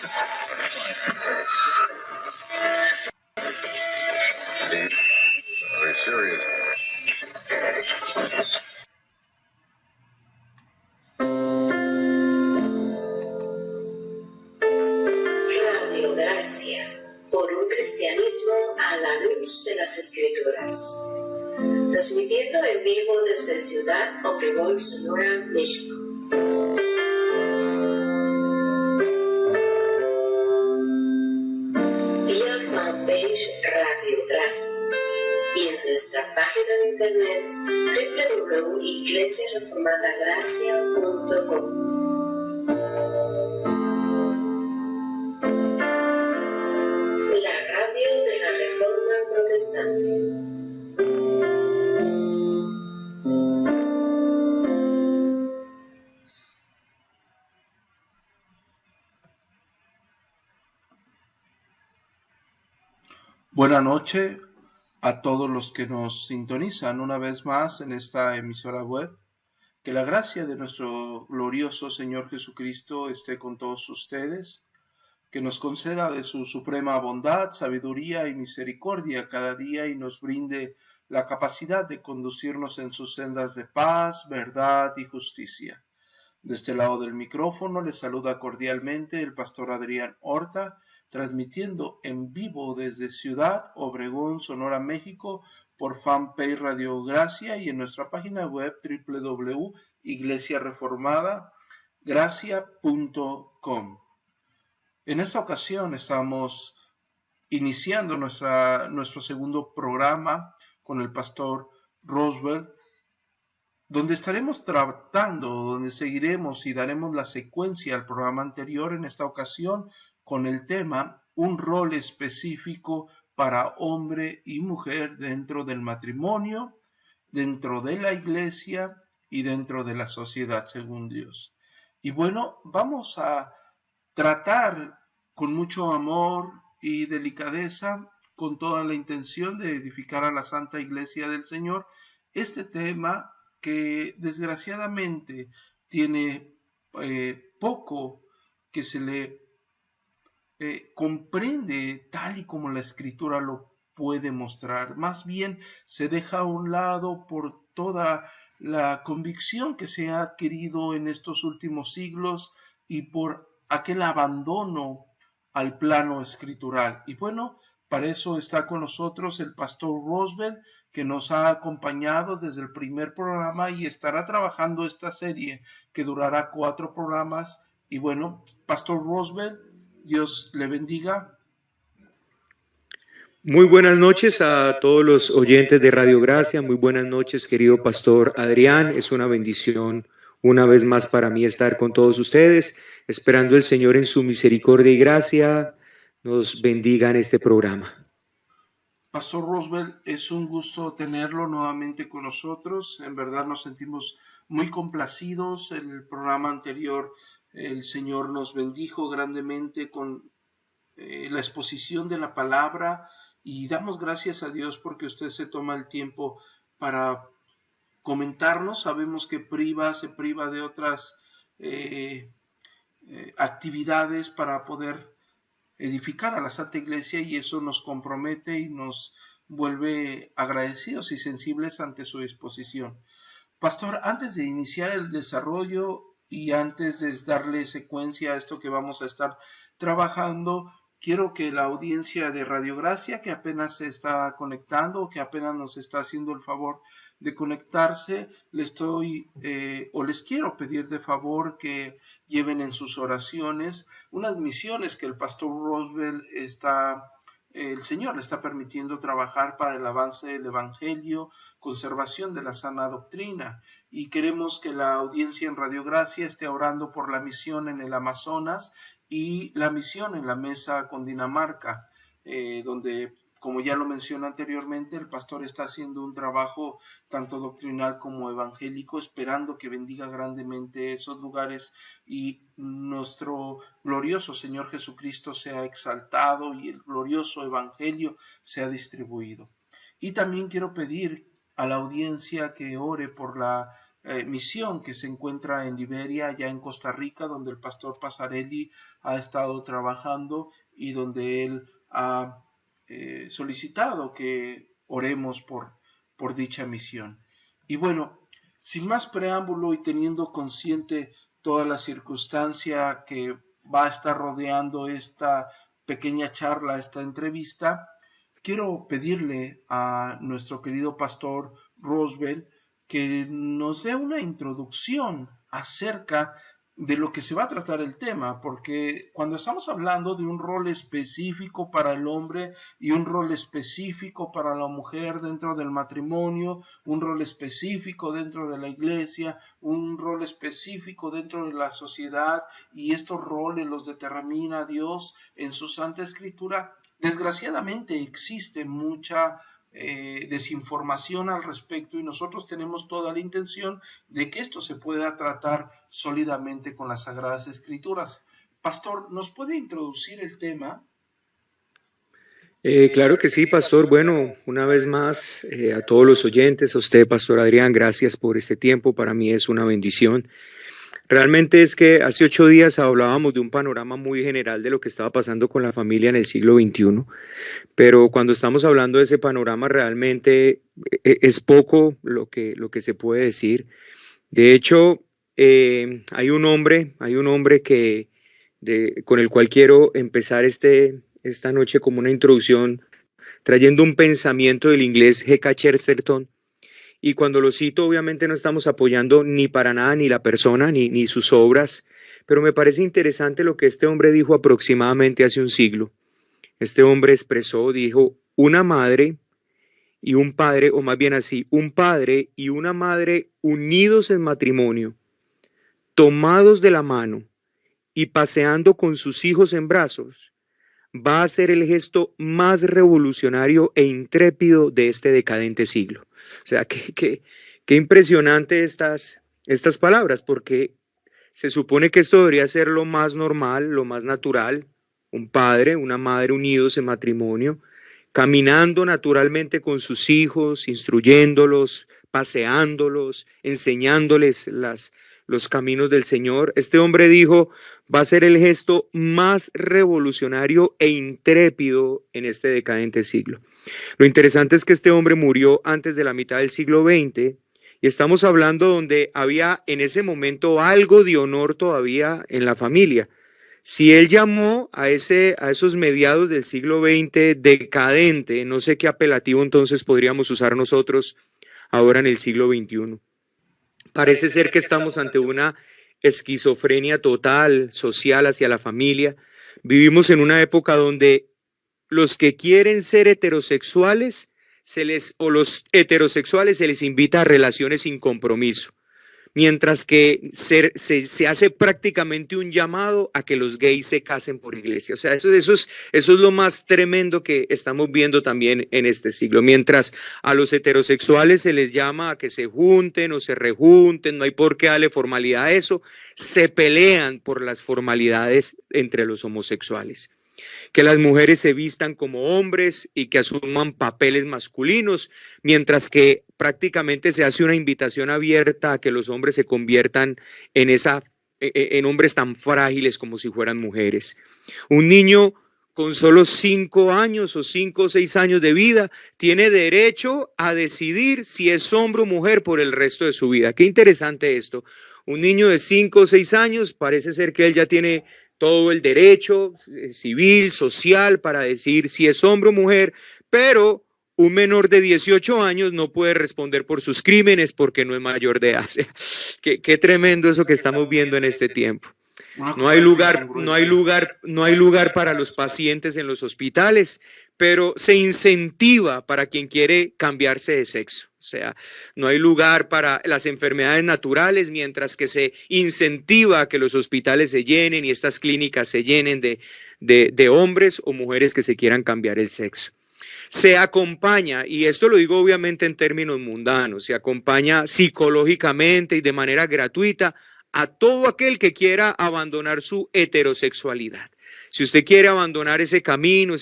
Very serious. Radio Gracia, por un cristianismo a la luz de las Escrituras. Transmitiendo en vivo desde Ciudad Obregón, Sonora, México. Vía fanpage Radio Gracia y en nuestra página de internet www.iglesiareformadagracia.com. La radio de la Reforma Protestante. Buenas noches a todos los que nos sintonizan una vez más en esta emisora web. Que la gracia de nuestro glorioso Señor Jesucristo esté con todos ustedes, que nos conceda de su suprema bondad, sabiduría y misericordia cada día y nos brinde la capacidad de conducirnos en sus sendas de paz, verdad y justicia. De este lado del micrófono les saluda cordialmente el pastor Adrián Horta, transmitiendo en vivo desde Ciudad Obregón, Sonora, México, por fanpage Radio Gracia y en nuestra página web www.iglesiareformadagracia.com. En esta ocasión estamos iniciando nuestro segundo programa con el pastor Roosevelt, donde estaremos tratando, donde seguiremos y daremos la secuencia al programa anterior, en esta ocasión con el tema un rol específico para hombre y mujer dentro del matrimonio, dentro de la iglesia y dentro de la sociedad según Dios. Y bueno, vamos a tratar con mucho amor y delicadeza, con toda la intención de edificar a la Santa Iglesia del Señor, este tema que desgraciadamente tiene poco que se le comprende tal y como la Escritura lo puede mostrar. Más bien se deja a un lado por toda la convicción que se ha adquirido en estos últimos siglos y por aquel abandono al plano escritural. Y bueno, para eso está con nosotros el pastor Roosevelt, que nos ha acompañado desde el primer programa y estará trabajando esta serie que durará 4 programas. Y bueno, pastor Roosevelt, Dios le bendiga. Muy buenas noches a todos los oyentes de Radio Gracia. Muy buenas noches, querido pastor Adrián. Es una bendición una vez más para mí estar con todos ustedes, esperando el Señor en su misericordia y gracia nos bendiga en este programa. Pastor Roosevelt, es un gusto tenerlo nuevamente con nosotros. En verdad nos sentimos muy complacidos. En el programa anterior el Señor nos bendijo grandemente con la exposición de la palabra y damos gracias a Dios porque usted se toma el tiempo para comentarnos. Sabemos que se priva de otras actividades para poder edificar a la Santa Iglesia y eso nos compromete y nos vuelve agradecidos y sensibles ante su disposición. Pastor, antes de iniciar el desarrollo y antes de darle secuencia a esto que vamos a estar trabajando, quiero que la audiencia de Radio Gracia, que apenas se está conectando, que apenas nos está haciendo el favor de conectarse, les quiero pedir de favor que lleven en sus oraciones unas misiones que el pastor Roosevelt el Señor le está permitiendo trabajar para el avance del Evangelio, conservación de la sana doctrina. Y queremos que la audiencia en Radio Gracia esté orando por la misión en el Amazonas y la misión en la mesa con Dinamarca, donde, como ya lo mencioné anteriormente, el pastor está haciendo un trabajo tanto doctrinal como evangélico, esperando que bendiga grandemente esos lugares y nuestro glorioso Señor Jesucristo sea exaltado y el glorioso evangelio sea distribuido. Y también quiero pedir a la audiencia que ore por la misión que se encuentra en Liberia, allá en Costa Rica, donde el pastor Pasarelli ha estado trabajando y donde él ha solicitado que oremos por dicha misión. Y bueno, sin más preámbulo y teniendo consciente toda la circunstancia que va a estar rodeando esta pequeña charla, esta entrevista, quiero pedirle a nuestro querido pastor Roosevelt que nos dé una introducción acerca de lo que se va a tratar el tema, porque cuando estamos hablando de un rol específico para el hombre y un rol específico para la mujer dentro del matrimonio, un rol específico dentro de la iglesia, un rol específico dentro de la sociedad, y estos roles los determina Dios en su Santa Escritura, desgraciadamente existe mucha desinformación al respecto, y nosotros tenemos toda la intención de que esto se pueda tratar sólidamente con las Sagradas Escrituras. Pastor, ¿nos puede introducir el tema? Claro que sí, pastor. Bueno, una vez más, a todos los oyentes, a usted, pastor Adrián, gracias por este tiempo. Para mí es una bendición. Realmente es que hace 8 días hablábamos de un panorama muy general de lo que estaba pasando con la familia en el siglo XXI, pero cuando estamos hablando de ese panorama realmente es poco lo que se puede decir. De hecho, hay un hombre con el cual quiero empezar esta noche como una introducción, trayendo un pensamiento del inglés G.K. Chesterton. Y cuando lo cito, obviamente no estamos apoyando ni para nada ni la persona ni sus obras, pero me parece interesante lo que este hombre dijo aproximadamente hace un siglo. Este hombre dijo, una madre y un padre, o más bien así, un padre y una madre unidos en matrimonio, tomados de la mano y paseando con sus hijos en brazos, va a ser el gesto más revolucionario e intrépido de este decadente siglo. O sea, qué impresionante estas palabras, porque se supone que esto debería ser lo más normal, lo más natural, un padre, una madre unidos en matrimonio, caminando naturalmente con sus hijos, instruyéndolos, paseándolos, enseñándoles los caminos del Señor. Este hombre dijo, va a ser el gesto más revolucionario e intrépido en este decadente siglo. Lo interesante es que este hombre murió antes de la mitad del siglo XX y estamos hablando donde había en ese momento algo de honor todavía en la familia. Si él llamó a esos mediados del siglo XX decadente, no sé qué apelativo entonces podríamos usar nosotros ahora en el siglo XXI. Parece ser que estamos ante una esquizofrenia total, social hacia la familia. Vivimos en una época donde los que quieren ser heterosexuales, los heterosexuales se les invita a relaciones sin compromiso, mientras que se hace prácticamente un llamado a que los gays se casen por iglesia. O sea, eso es lo más tremendo que estamos viendo también en este siglo. Mientras a los heterosexuales se les llama a que se junten o se rejunten, no hay por qué darle formalidad a eso, se pelean por las formalidades entre los homosexuales. Que las mujeres se vistan como hombres y que asuman papeles masculinos, mientras que prácticamente se hace una invitación abierta a que los hombres se conviertan en hombres tan frágiles como si fueran mujeres. Un niño con solo 5 años o 5 o 6 años de vida tiene derecho a decidir si es hombre o mujer por el resto de su vida. Qué interesante esto. Un niño de 5 o 6 años parece ser que él ya tiene todo el derecho civil, social, para decir si es hombre o mujer, pero un menor de 18 años no puede responder por sus crímenes porque no es mayor de edad. Qué tremendo eso que estamos viendo en este tiempo. No hay lugar para los pacientes en los hospitales, pero se incentiva para quien quiere cambiarse de sexo. O sea, no hay lugar para las enfermedades naturales, mientras que se incentiva a que los hospitales se llenen y estas clínicas se llenen de hombres o mujeres que se quieran cambiar el sexo. Se acompaña, y esto lo digo obviamente en términos mundanos, se acompaña psicológicamente y de manera gratuita a todo aquel que quiera abandonar su heterosexualidad. Si usted quiere abandonar ese camino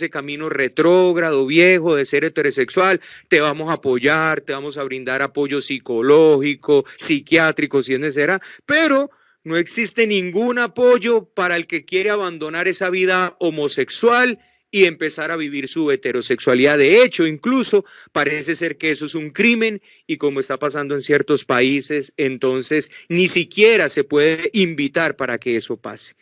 retrógrado, viejo de ser heterosexual, te vamos a apoyar, te vamos a brindar apoyo psicológico, psiquiátrico, si es necesario, pero no existe ningún apoyo para el que quiere abandonar esa vida homosexual y empezar a vivir su heterosexualidad. De hecho, incluso parece ser que eso es un crimen y como está pasando en ciertos países, entonces ni siquiera se puede invitar para que eso pase.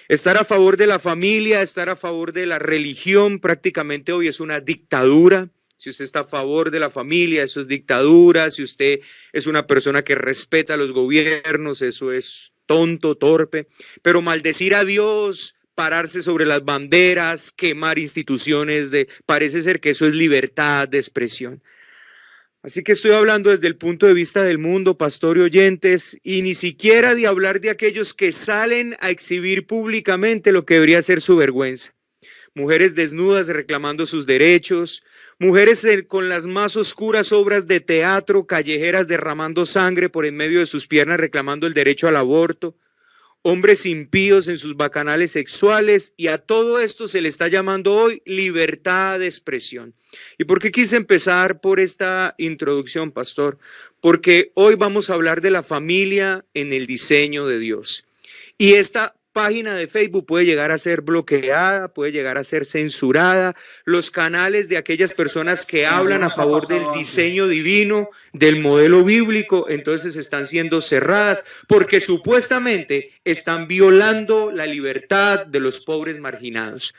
Estar a favor de la familia, estar a favor de la religión, prácticamente hoy es una dictadura. Si usted está a favor de la familia, eso es dictadura. Si usted es una persona que respeta a los gobiernos, eso es tonto, torpe. Pero maldecir a Dios, pararse sobre las banderas, quemar instituciones, parece ser que eso es libertad de expresión. Así que estoy hablando desde el punto de vista del mundo, pastor y oyentes, y ni siquiera de hablar de aquellos que salen a exhibir públicamente lo que debería ser su vergüenza. Mujeres desnudas reclamando sus derechos, mujeres con las más oscuras obras de teatro, callejeras derramando sangre por en medio de sus piernas reclamando el derecho al aborto, hombres impíos en sus bacanales sexuales, y a todo esto se le está llamando hoy libertad de expresión. ¿Y por qué quise empezar por esta introducción, pastor? Porque hoy vamos a hablar de la familia en el diseño de Dios. Y esta página de Facebook puede llegar a ser bloqueada, puede llegar a ser censurada. Los canales de aquellas personas que hablan a favor del diseño divino, del modelo bíblico, entonces están siendo cerradas porque supuestamente están violando la libertad de los pobres marginados.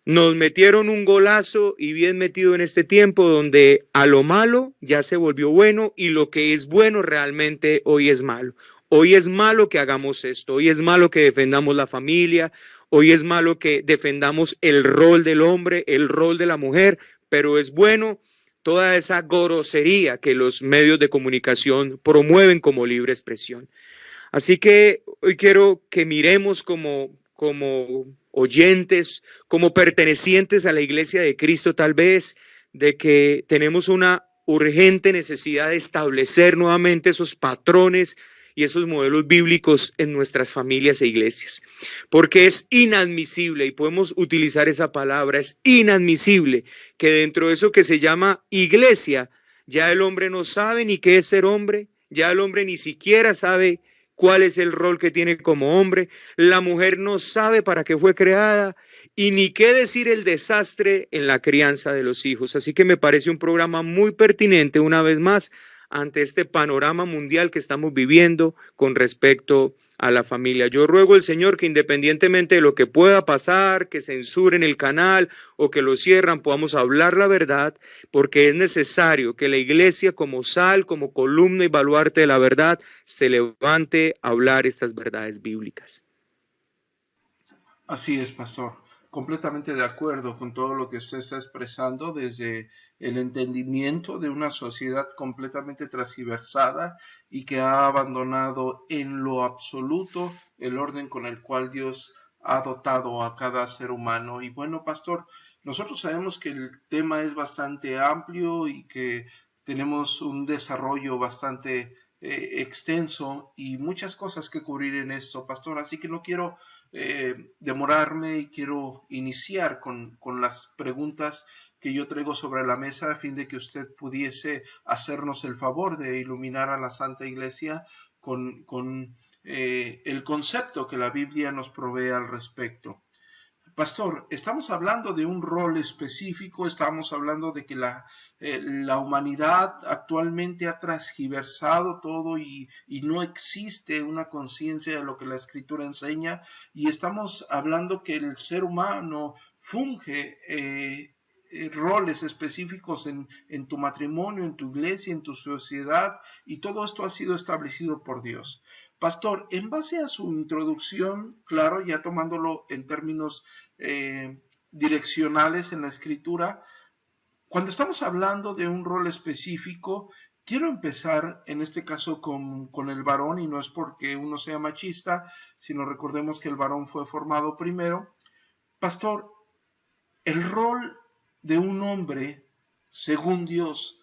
Nos metieron un golazo y bien metido en este tiempo donde a lo malo ya se volvió bueno y lo que es bueno realmente hoy es malo. Hoy es malo que hagamos esto, hoy es malo que defendamos la familia, hoy es malo que defendamos el rol del hombre, el rol de la mujer, pero es bueno toda esa grosería que los medios de comunicación promueven como libre expresión. Así que hoy quiero que miremos como oyentes, como pertenecientes a la Iglesia de Cristo tal vez, de que tenemos una urgente necesidad de establecer nuevamente esos patrones y esos modelos bíblicos en nuestras familias e iglesias. Porque es inadmisible, y podemos utilizar esa palabra, es inadmisible que dentro de eso que se llama iglesia, ya el hombre no sabe ni qué es ser hombre, ya el hombre ni siquiera sabe cuál es el rol que tiene como hombre, la mujer no sabe para qué fue creada, y ni qué decir el desastre en la crianza de los hijos. Así que me parece un programa muy pertinente, una vez más, ante este panorama mundial que estamos viviendo con respecto a la familia. Yo ruego al Señor que independientemente de lo que pueda pasar, que censuren el canal o que lo cierran, podamos hablar la verdad, porque es necesario que la iglesia como sal, como columna y baluarte de la verdad, se levante a hablar estas verdades bíblicas. Así es, pastor. Completamente de acuerdo con todo lo que usted está expresando desde el entendimiento de una sociedad completamente transversada y que ha abandonado en lo absoluto el orden con el cual Dios ha dotado a cada ser humano. Y bueno, pastor, nosotros sabemos que el tema es bastante amplio y que tenemos un desarrollo bastante extenso y muchas cosas que cubrir en esto, pastor, así que no quiero demorarme y quiero iniciar con las preguntas que yo traigo sobre la mesa a fin de que usted pudiese hacernos el favor de iluminar a la Santa Iglesia con el concepto que la Biblia nos provee al respecto. Pastor, estamos hablando de un rol específico, estamos hablando de que la humanidad actualmente ha transgiversado todo y no existe una conciencia de lo que la Escritura enseña, y estamos hablando que el ser humano funge roles específicos en tu matrimonio, en tu iglesia, en tu sociedad, y todo esto ha sido establecido por Dios. Pastor, en base a su introducción, claro, ya tomándolo en términos direccionales en la Escritura, cuando estamos hablando de un rol específico, quiero empezar en este caso con el varón, y no es porque uno sea machista, sino recordemos que el varón fue formado primero. Pastor, el rol de un hombre, según Dios,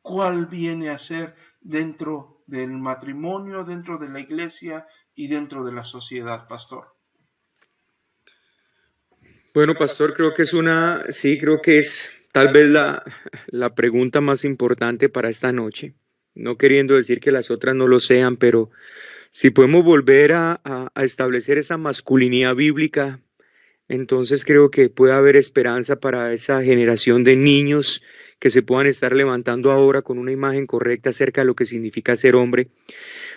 ¿cuál viene a ser dentro del matrimonio dentro de la iglesia y dentro de la sociedad, pastor? Bueno, pastor, creo que creo que es tal vez la pregunta más importante para esta noche. No queriendo decir que las otras no lo sean, pero si podemos volver a establecer esa masculinidad bíblica, entonces creo que puede haber esperanza para esa generación de niños que se puedan estar levantando ahora con una imagen correcta acerca de lo que significa ser hombre,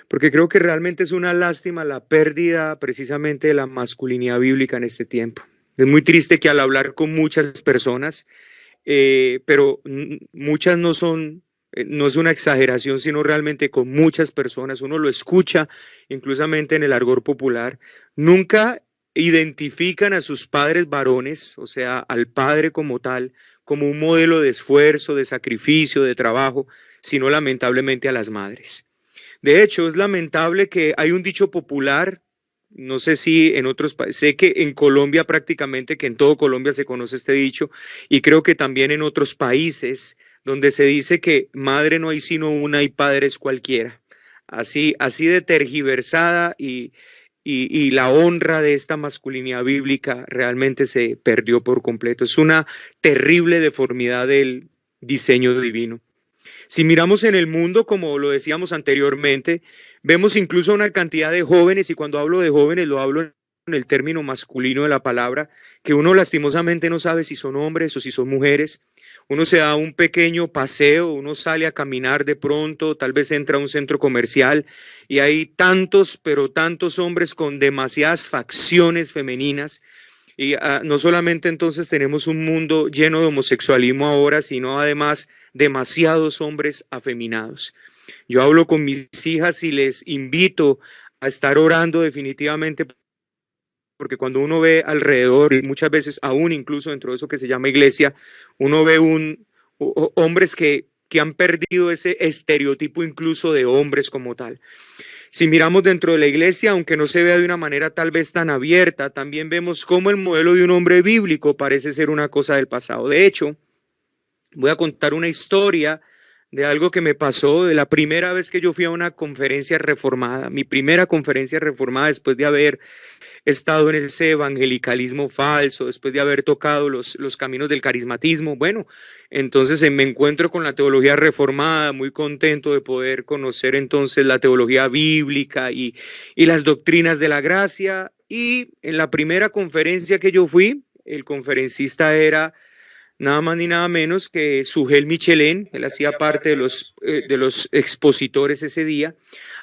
porque creo que realmente es una lástima la pérdida precisamente de la masculinidad bíblica en este tiempo. Es muy triste que al hablar con muchas personas, pero muchas no es una exageración, sino realmente con muchas personas, uno lo escucha inclusamente en el argot popular, nunca identifican a sus padres varones, o sea, al padre como tal, como un modelo de esfuerzo, de sacrificio, de trabajo, sino lamentablemente a las madres. De hecho, es lamentable que hay un dicho popular, no sé si en otros países, sé que en Colombia prácticamente, que en todo Colombia se conoce este dicho, y creo que también en otros países, donde se dice que madre no hay sino una y padre es cualquiera. Así de tergiversada y la honra de esta masculinidad bíblica realmente se perdió por completo. Es una terrible deformidad del diseño divino. Si miramos en el mundo, como lo decíamos anteriormente, vemos incluso una cantidad de jóvenes, y cuando hablo de jóvenes lo hablo en el término masculino de la palabra, que uno lastimosamente no sabe si son hombres o si son mujeres. Uno se da un pequeño paseo, uno sale a caminar de pronto, tal vez entra a un centro comercial y hay tantos, pero tantos hombres con demasiadas facciones femeninas. Y no solamente entonces tenemos un mundo lleno de homosexualismo ahora, sino además demasiados hombres afeminados. Yo hablo con mis hijas y les invito a estar orando definitivamente, porque cuando uno ve alrededor, y muchas veces aún incluso dentro de eso que se llama iglesia, uno ve hombres que han perdido ese estereotipo incluso de hombres como tal. Si miramos dentro de la iglesia, aunque no se vea de una manera tal vez tan abierta, también vemos cómo el modelo de un hombre bíblico parece ser una cosa del pasado. De hecho, voy a contar una historia de algo que me pasó de la primera vez que yo fui a una conferencia reformada, mi primera conferencia reformada después de haber estado en ese evangelicalismo falso, después de haber tocado los caminos del carismatismo. Bueno, entonces me encuentro con la teología reformada, muy contento de poder conocer entonces la teología bíblica y las doctrinas de la gracia. Y en la primera conferencia que yo fui, el conferencista era nada más ni nada menos que Sugel Michelén. Él hacía parte de los expositores ese día.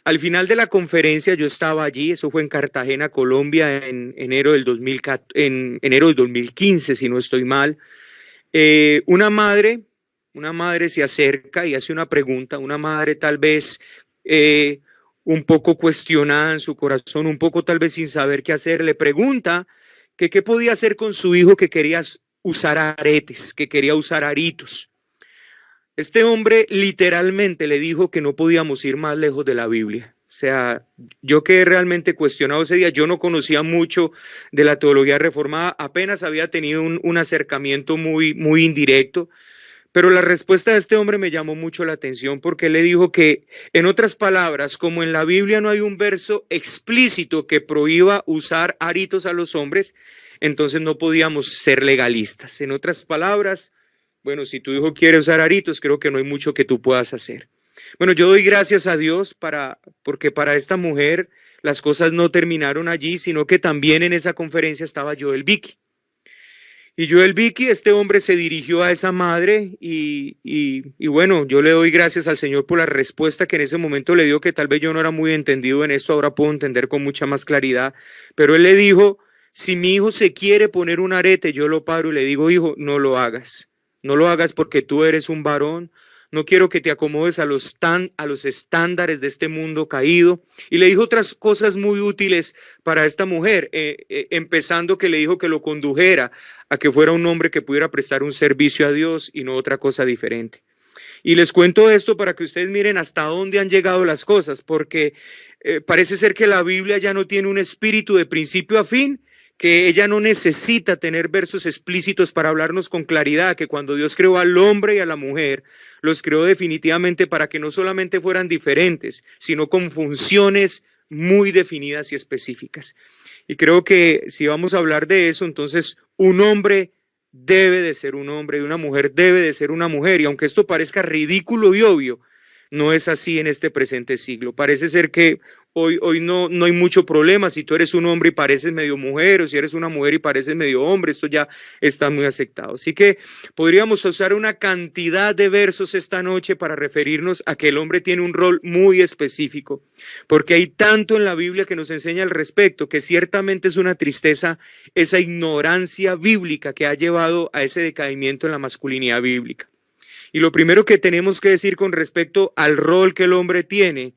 Al final de la conferencia yo estaba allí, eso fue en Cartagena, Colombia, en enero del 2015, si no estoy mal. Una madre se acerca y hace una pregunta, una madre tal vez un poco cuestionada en su corazón, un poco tal vez sin saber qué hacer, le pregunta que qué podía hacer con su hijo que quería usar aretes, que quería usar aritos. Este hombre literalmente le dijo que no podíamos ir más lejos de la Biblia. O sea, yo quedé realmente cuestionado ese día. Yo no conocía mucho de la teología reformada, apenas había tenido un acercamiento muy indirecto, pero la respuesta de este hombre me llamó mucho la atención porque él le dijo que, en otras palabras, como en la Biblia no hay un verso explícito que prohíba usar aritos a los hombres, entonces no podíamos ser legalistas. En otras palabras, bueno, si tu hijo quiere usar aritos, creo que no hay mucho que tú puedas hacer. Bueno, yo doy gracias a Dios porque para esta mujer las cosas no terminaron allí, sino que también en esa conferencia estaba Joel Vicky. Y Joel Vicky, este hombre se dirigió a esa madre y bueno, yo le doy gracias al Señor por la respuesta que en ese momento le dio, que tal vez yo no era muy entendido en esto, ahora puedo entender con mucha más claridad, pero él le dijo: si mi hijo se quiere poner un arete, yo lo paro y le digo: hijo, no lo hagas. No lo hagas porque tú eres un varón. No quiero que te acomodes a los estándares de este mundo caído. Y le dijo otras cosas muy útiles para esta mujer, empezando que le dijo que lo condujera a que fuera un hombre que pudiera prestar un servicio a Dios y no otra cosa diferente. Y les cuento esto para que ustedes miren hasta dónde han llegado las cosas, porque parece ser que la Biblia ya no tiene un espíritu de principio a fin, que ella no necesita tener versos explícitos para hablarnos con claridad, que cuando Dios creó al hombre y a la mujer, los creó definitivamente para que no solamente fueran diferentes, sino con funciones muy definidas y específicas. Y creo que si vamos a hablar de eso, entonces un hombre debe de ser un hombre y una mujer debe de ser una mujer. Y aunque esto parezca ridículo y obvio, no es así en este presente siglo. Parece ser que hoy no hay mucho problema si tú eres un hombre y pareces medio mujer, o si eres una mujer y pareces medio hombre. Esto ya está muy aceptado. Así que podríamos usar una cantidad de versos esta noche para referirnos a que el hombre tiene un rol muy específico, porque hay tanto en la Biblia que nos enseña al respecto, que ciertamente es una tristeza esa ignorancia bíblica que ha llevado a ese decaimiento en la masculinidad bíblica. Y lo primero que tenemos que decir con respecto al rol que el hombre tiene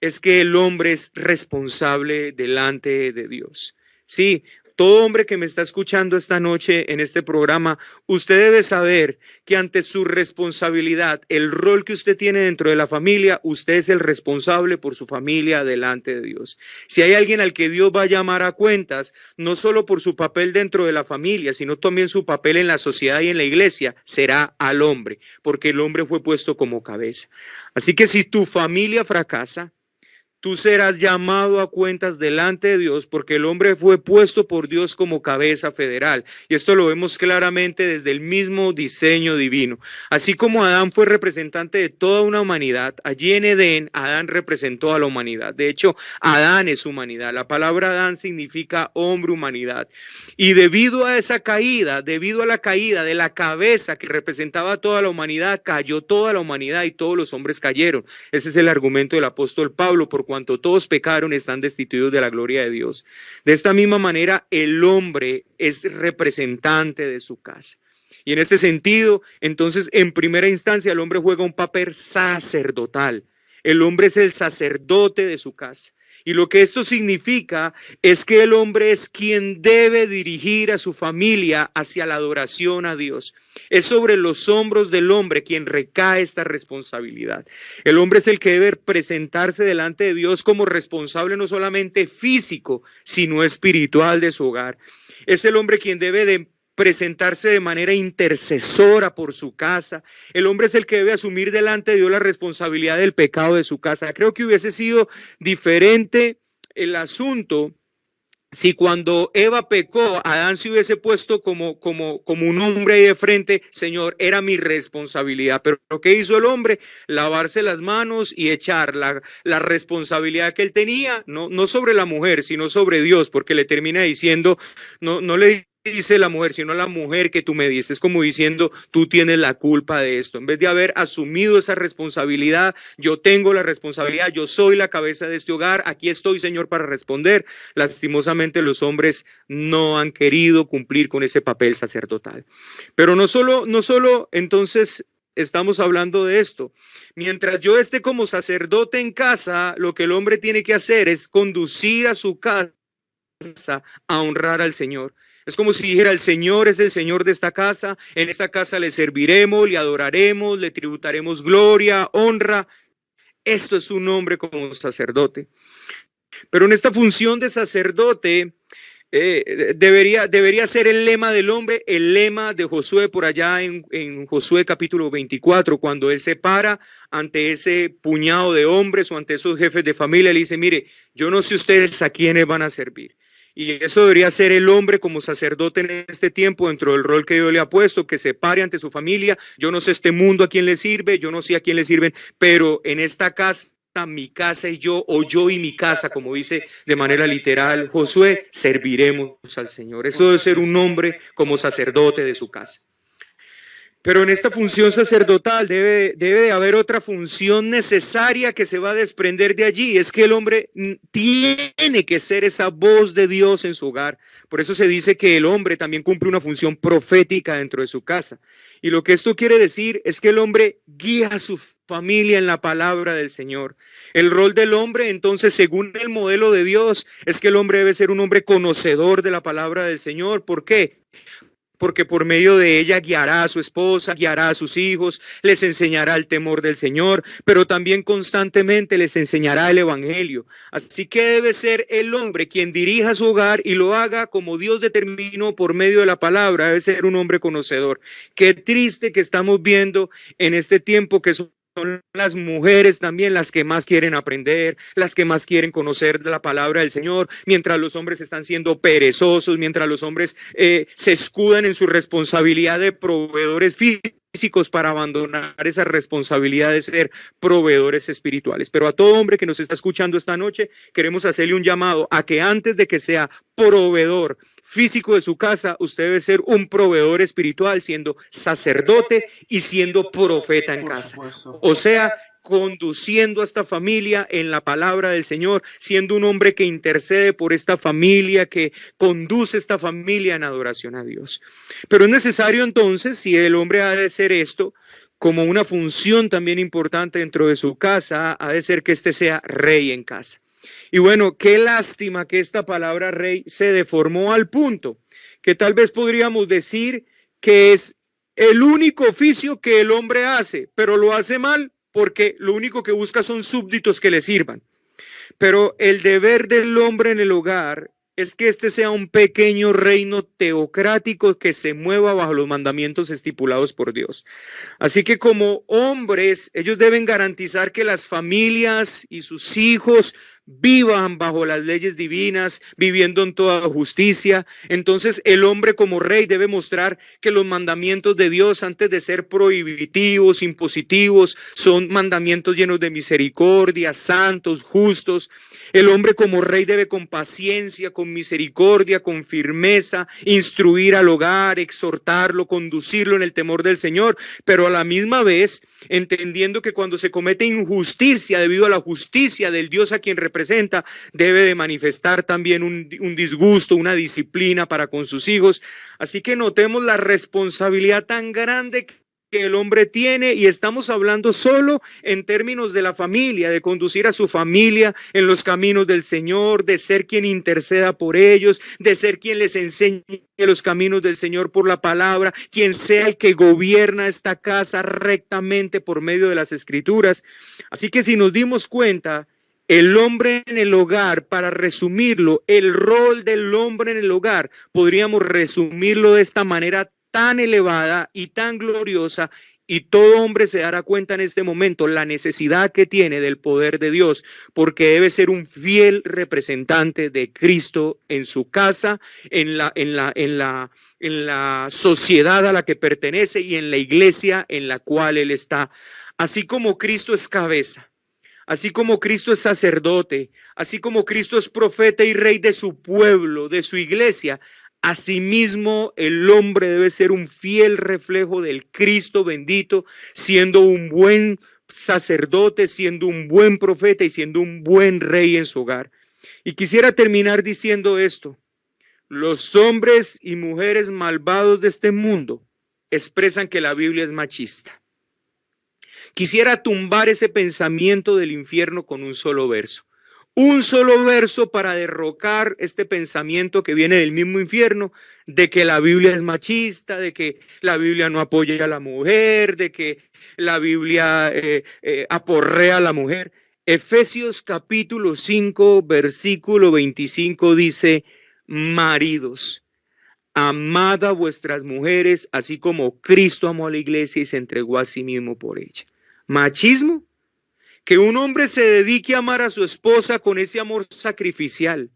es que el hombre es responsable delante de Dios. Sí, todo hombre que me está escuchando esta noche en este programa, usted debe saber que ante su responsabilidad, el rol que usted tiene dentro de la familia, usted es el responsable por su familia delante de Dios. Si hay alguien al que Dios va a llamar a cuentas, no solo por su papel dentro de la familia, sino también su papel en la sociedad y en la iglesia, será al hombre, porque el hombre fue puesto como cabeza. Así que si tu familia fracasa, tú serás llamado a cuentas delante de Dios, porque el hombre fue puesto por Dios como cabeza federal. Y esto lo vemos claramente desde el mismo diseño divino. Así como Adán fue representante de toda una humanidad, allí en Edén, Adán representó a la humanidad. De hecho, Adán es humanidad. La palabra Adán significa hombre, humanidad. Y debido a esa caída, debido a la caída de la cabeza que representaba a toda la humanidad, cayó toda la humanidad y todos los hombres cayeron. Ese es el argumento del apóstol Pablo, por cuanto todos pecaron, están destituidos de la gloria de Dios. De esta misma manera, el hombre es representante de su casa. Y en este sentido, entonces, en primera instancia, el hombre juega un papel sacerdotal. El hombre es el sacerdote de su casa. Y lo que esto significa es que el hombre es quien debe dirigir a su familia hacia la adoración a Dios. Es sobre los hombros del hombre quien recae esta responsabilidad. El hombre es el que debe presentarse delante de Dios como responsable no solamente físico, sino espiritual de su hogar. Es el hombre quien debe de presentarse de manera intercesora por su casa. El hombre es el que debe asumir delante de Dios la responsabilidad del pecado de su casa. Creo que hubiese sido diferente el asunto si cuando Eva pecó, Adán se hubiese puesto como un hombre ahí de frente. Señor, era mi responsabilidad. Pero lo que hizo el hombre, lavarse las manos y echar la responsabilidad que él tenía, no sobre la mujer, sino sobre Dios, porque le termina diciendo, no le dice la mujer, sino la mujer que tú me diste. Es como diciendo, tú tienes la culpa de esto. En vez de haber asumido esa responsabilidad, yo tengo la responsabilidad, yo soy la cabeza de este hogar, aquí estoy, Señor, para responder. Lastimosamente los hombres no han querido cumplir con ese papel sacerdotal. Pero no solo entonces estamos hablando de esto. Mientras yo esté como sacerdote en casa, lo que el hombre tiene que hacer es conducir a su casa a honrar al Señor. Es como si dijera, el Señor es el Señor de esta casa, en esta casa le serviremos, le adoraremos, le tributaremos gloria, honra. Esto es un hombre como sacerdote. Pero en esta función de sacerdote debería ser el lema del hombre, el lema de Josué por allá en Josué capítulo 24, cuando él se para ante ese puñado de hombres o ante esos jefes de familia, le dice, mire, yo no sé ustedes a quiénes van a servir. Y eso debería ser el hombre como sacerdote en este tiempo, dentro del rol que Dios le ha puesto, que se pare ante su familia. Yo no sé este mundo a quién le sirve, yo no sé a quién le sirven, pero en esta casa, mi casa y yo, o yo y mi casa, como dice de manera literal Josué, serviremos al Señor. Eso debe ser un hombre como sacerdote de su casa. Pero en esta función sacerdotal debe de haber otra función necesaria que se va a desprender de allí. Es que el hombre tiene que ser esa voz de Dios en su hogar. Por eso se dice que el hombre también cumple una función profética dentro de su casa. Y lo que esto quiere decir es que el hombre guía a su familia en la palabra del Señor. El rol del hombre, entonces, según el modelo de Dios, es que el hombre debe ser un hombre conocedor de la palabra del Señor. ¿Por qué? porque por medio de ella guiará a su esposa, guiará a sus hijos, les enseñará el temor del Señor, pero también constantemente les enseñará el evangelio. Así que debe ser el hombre quien dirija su hogar y lo haga como Dios determinó por medio de la palabra. Debe ser un hombre conocedor. Qué triste que estamos viendo en este tiempo que son las mujeres también las que más quieren aprender, las que más quieren conocer de la palabra del Señor, mientras los hombres están siendo perezosos, mientras los hombres se escudan en su responsabilidad de proveedores físicos para abandonar esa responsabilidad de ser proveedores espirituales. Pero a todo hombre que nos está escuchando esta noche, queremos hacerle un llamado a que antes de que sea proveedor físico de su casa, usted debe ser un proveedor espiritual, siendo sacerdote y siendo profeta en casa. O sea, conduciendo a esta familia en la palabra del Señor, siendo un hombre que intercede por esta familia, que conduce esta familia en adoración a Dios. Pero es necesario entonces, si el hombre ha de ser esto, como una función también importante dentro de su casa, ha de ser que éste sea rey en casa. Y bueno, qué lástima que esta palabra rey se deformó al punto que tal vez podríamos decir que es el único oficio que el hombre hace, pero lo hace mal porque lo único que busca son súbditos que le sirvan. Pero el deber del hombre en el hogar es que este sea un pequeño reino teocrático que se mueva bajo los mandamientos estipulados por Dios. Así que como hombres, ellos deben garantizar que las familias y sus hijos vivan bajo las leyes divinas, viviendo en toda justicia. Entonces el hombre como rey debe mostrar que los mandamientos de Dios, antes de ser prohibitivos, impositivos, son mandamientos llenos de misericordia, santos, justos. El hombre como rey debe con paciencia, con misericordia, con firmeza, instruir al hogar, exhortarlo, conducirlo en el temor del Señor, pero a la misma vez entendiendo que cuando se comete injusticia debido a la justicia del Dios a quien representa, debe de manifestar también un disgusto, una disciplina para con sus hijos. Así que notemos la responsabilidad tan grande que el hombre tiene, y estamos hablando solo en términos de la familia, de conducir a su familia en los caminos del Señor, de ser quien interceda por ellos, de ser quien les enseñe los caminos del Señor por la palabra, quien sea el que gobierna esta casa rectamente por medio de las Escrituras. Así que si nos dimos cuenta, el hombre en el hogar, para resumirlo, el rol del hombre en el hogar, podríamos resumirlo de esta manera tan elevada y tan gloriosa, y todo hombre se dará cuenta en este momento la necesidad que tiene del poder de Dios, porque debe ser un fiel representante de Cristo en su casa, en la sociedad a la que pertenece y en la iglesia en la cual él está. Así como Cristo es cabeza, así como Cristo es sacerdote, así como Cristo es profeta y rey de su pueblo, de su iglesia, asimismo, el hombre debe ser un fiel reflejo del Cristo bendito, siendo un buen sacerdote, siendo un buen profeta y siendo un buen rey en su hogar. Y quisiera terminar diciendo esto: los hombres y mujeres malvados de este mundo expresan que la Biblia es machista. Quisiera tumbar ese pensamiento del infierno con un solo verso. Un solo verso para derrocar este pensamiento que viene del mismo infierno, de que la Biblia es machista, de que la Biblia no apoya a la mujer, de que la Biblia aporrea a la mujer. Efesios capítulo 5, versículo 25 dice: maridos, amad a vuestras mujeres, así como Cristo amó a la iglesia y se entregó a sí mismo por ella. ¿Machismo? Que un hombre se dedique a amar a su esposa con ese amor sacrificial,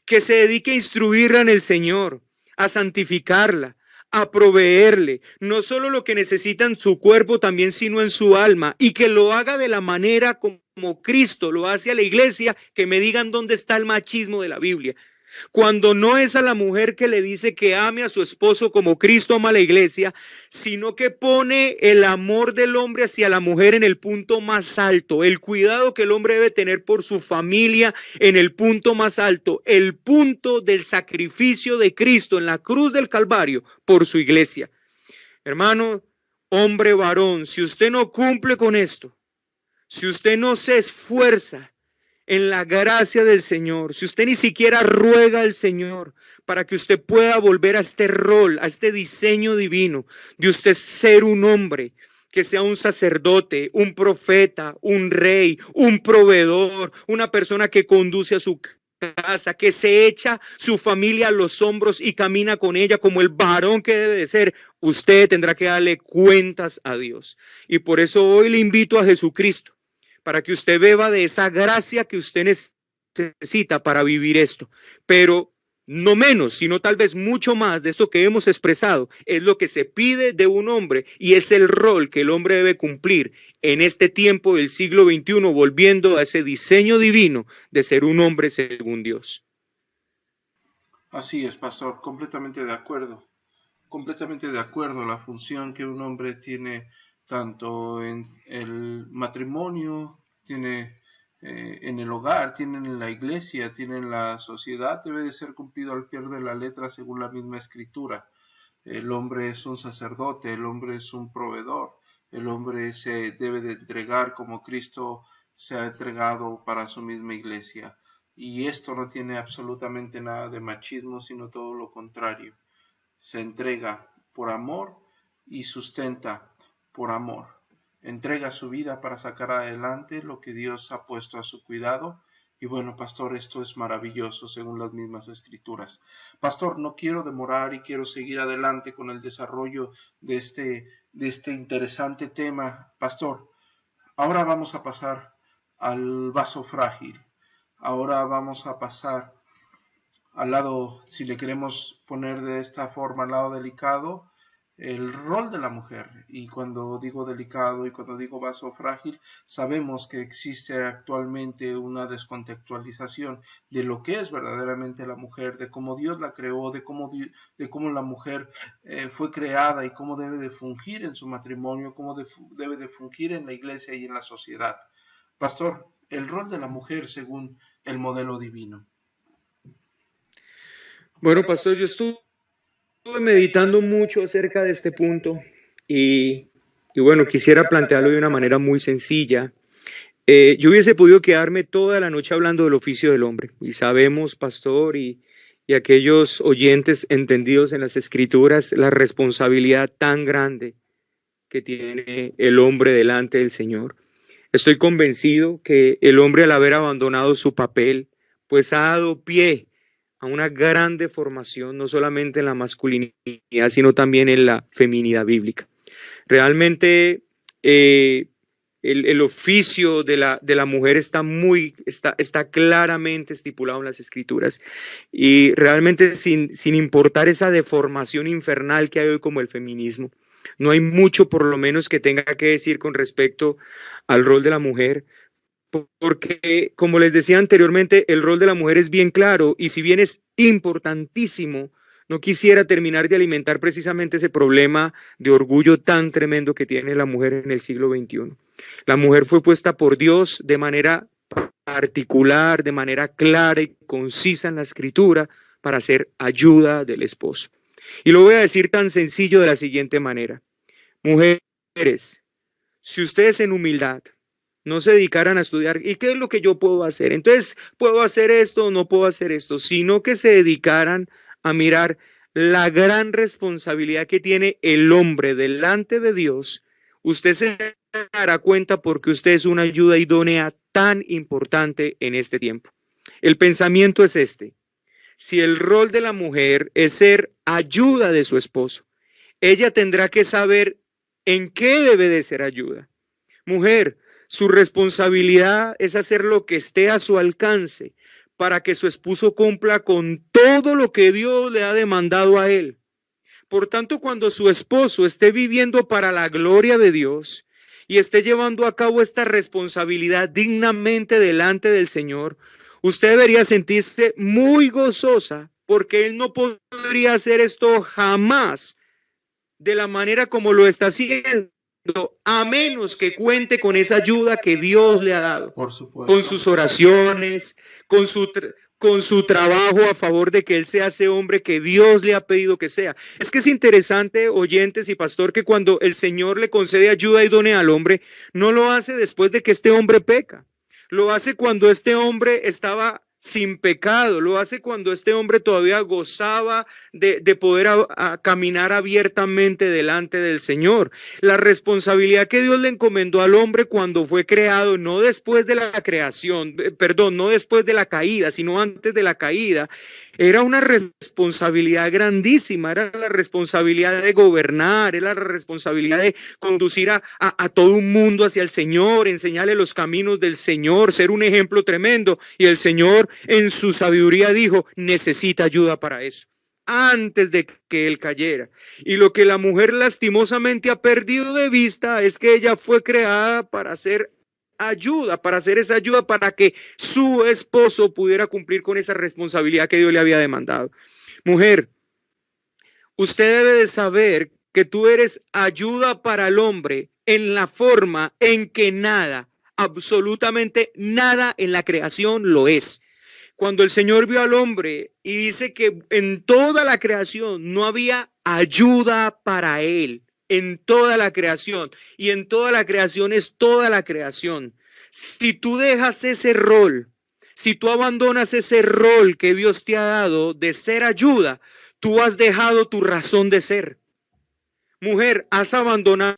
que se dedique a instruirla en el Señor, a santificarla, a proveerle no solo lo que necesita en su cuerpo también, sino en su alma, y que lo haga de la manera como Cristo lo hace a la iglesia. Que me digan dónde está el machismo de la Biblia. Cuando no es a la mujer que le dice que ame a su esposo como Cristo ama a la iglesia, sino que pone el amor del hombre hacia la mujer en el punto más alto, el cuidado que el hombre debe tener por su familia en el punto más alto, el punto del sacrificio de Cristo en la cruz del Calvario por su iglesia. Hermano, hombre, varón, si usted no cumple con esto, si usted no se esfuerza en la gracia del Señor, si usted ni siquiera ruega al Señor para que usted pueda volver a este rol, a este diseño divino de usted ser un hombre, que sea un sacerdote, un profeta, un rey, un proveedor, una persona que conduce a su casa, que se echa su familia a los hombros y camina con ella como el varón que debe de ser. Usted tendrá que darle cuentas a Dios. Y por eso hoy le invito a Jesucristo, para que usted beba de esa gracia que usted necesita para vivir esto. Pero no menos, sino tal vez mucho más de esto que hemos expresado, es lo que se pide de un hombre y es el rol que el hombre debe cumplir en este tiempo del siglo XXI, volviendo a ese diseño divino de ser un hombre según Dios. Así es, pastor, completamente de acuerdo. Completamente de acuerdo. La función que un hombre tiene tanto en el matrimonio, tiene en el hogar, tiene en la iglesia, tiene en la sociedad, debe de ser cumplido al pie de la letra según la misma escritura. El hombre es un sacerdote, el hombre es un proveedor, el hombre se debe de entregar como Cristo se ha entregado para su misma iglesia. Y esto no tiene absolutamente nada de machismo, sino todo lo contrario. Se entrega por amor y sustenta por amor. Entrega su vida para sacar adelante lo que Dios ha puesto a su cuidado. Y bueno, pastor, esto es maravilloso según las mismas escrituras. Pastor, no quiero demorar y quiero seguir adelante con el desarrollo de este interesante tema. Pastor, ahora vamos a pasar al vaso frágil. Ahora vamos a pasar al lado, si le queremos poner de esta forma, al lado delicado, el rol de la mujer. Y cuando digo delicado y cuando digo vaso frágil, sabemos que existe actualmente una descontextualización de lo que es verdaderamente la mujer, de cómo Dios la creó, de cómo la mujer fue creada y cómo debe de fungir en su matrimonio, cómo debe de fungir en la iglesia y en la sociedad. Pastor, el rol de la mujer según el modelo divino. Bueno, pastor, yo estuve meditando mucho acerca de este punto y bueno, quisiera plantearlo de una manera muy sencilla. Yo hubiese podido quedarme toda la noche hablando del oficio del hombre y sabemos, pastor, y aquellos oyentes entendidos en las escrituras, la responsabilidad tan grande que tiene el hombre delante del Señor. Estoy convencido que el hombre, al haber abandonado su papel, pues ha dado pie a una gran deformación, no solamente en la masculinidad, sino también en la feminidad bíblica. Realmente el oficio de la mujer está claramente estipulado en las escrituras, y realmente sin importar esa deformación infernal que hay hoy como el feminismo, no hay mucho por lo menos que tenga que decir con respecto al rol de la mujer. Porque, como les decía anteriormente, el rol de la mujer es bien claro y si bien es importantísimo, no quisiera terminar de alimentar precisamente ese problema de orgullo tan tremendo que tiene la mujer en el siglo XXI. La mujer fue puesta por Dios de manera particular, de manera clara y concisa en la escritura para ser ayuda del esposo. Y lo voy a decir tan sencillo de la siguiente manera. Mujeres, si ustedes en humildad no se dedicaran a estudiar, ¿y qué es lo que yo puedo hacer? Entonces, ¿puedo hacer esto o no puedo hacer esto? Sino que se dedicaran a mirar la gran responsabilidad que tiene el hombre delante de Dios. Usted se dará cuenta porque usted es una ayuda idónea tan importante en este tiempo. El pensamiento es este: si el rol de la mujer es ser ayuda de su esposo, ella tendrá que saber en qué debe de ser ayuda. Mujer, su responsabilidad es hacer lo que esté a su alcance para que su esposo cumpla con todo lo que Dios le ha demandado a él. Por tanto, cuando su esposo esté viviendo para la gloria de Dios y esté llevando a cabo esta responsabilidad dignamente delante del Señor, usted debería sentirse muy gozosa porque él no podría hacer esto jamás de la manera como lo está haciendo, a menos que cuente con esa ayuda que Dios le ha dado. Por supuesto. Con sus oraciones, con su trabajo a favor de que él sea ese hombre que Dios le ha pedido que sea. Es que es interesante, oyentes y pastor, que cuando el Señor le concede ayuda idónea al hombre, no lo hace después de que este hombre peca. Lo hace cuando este hombre estaba sin pecado, lo hace cuando este hombre todavía gozaba de poder caminar abiertamente delante del Señor. La responsabilidad que Dios le encomendó al hombre cuando fue creado, no después de la creación, no después de la caída, sino antes de la caída, era una responsabilidad grandísima, era la responsabilidad de gobernar, era la responsabilidad de conducir a todo un mundo hacia el Señor, enseñarle los caminos del Señor, ser un ejemplo tremendo. Y el Señor en su sabiduría dijo, necesita ayuda para eso, antes de que él cayera. Y lo que la mujer lastimosamente ha perdido de vista es que ella fue creada para hacer ayuda, para hacer esa ayuda para que su esposo pudiera cumplir con esa responsabilidad que Dios le había demandado. Mujer, usted debe de saber que tú eres ayuda para el hombre en la forma en que nada, absolutamente nada en la creación lo es. Cuando el Señor vio al hombre y dice que en toda la creación no había ayuda para él, en toda la creación, y en toda la creación es toda la creación. Si tú dejas ese rol, si tú abandonas ese rol que Dios te ha dado de ser ayuda, tú has dejado tu razón de ser. Mujer, has abandonado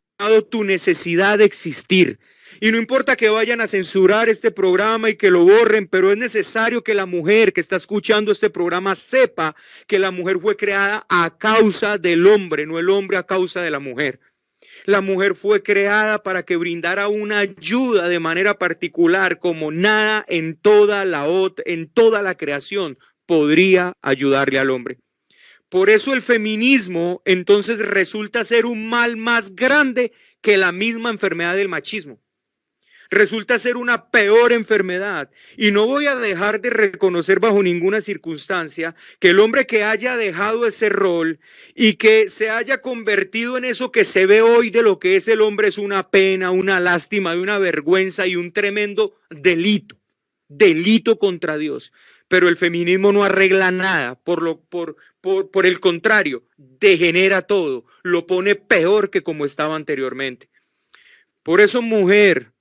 tu necesidad de existir. Y no importa que vayan a censurar este programa y que lo borren, pero es necesario que la mujer que está escuchando este programa sepa que la mujer fue creada a causa del hombre, no el hombre a causa de la mujer. La mujer fue creada para que brindara una ayuda de manera particular, como nada en toda la creación podría ayudarle al hombre. Por eso el feminismo entonces resulta ser un mal más grande que la misma enfermedad del machismo. Resulta ser una peor enfermedad. Y no voy a dejar de reconocer bajo ninguna circunstancia que el hombre que haya dejado ese rol y que se haya convertido en eso que se ve hoy de lo que es el hombre es una pena, una lástima y una vergüenza y un tremendo delito contra Dios. Pero el feminismo no arregla nada, por el contrario, degenera todo, lo pone peor que como estaba anteriormente. Por eso, mujer,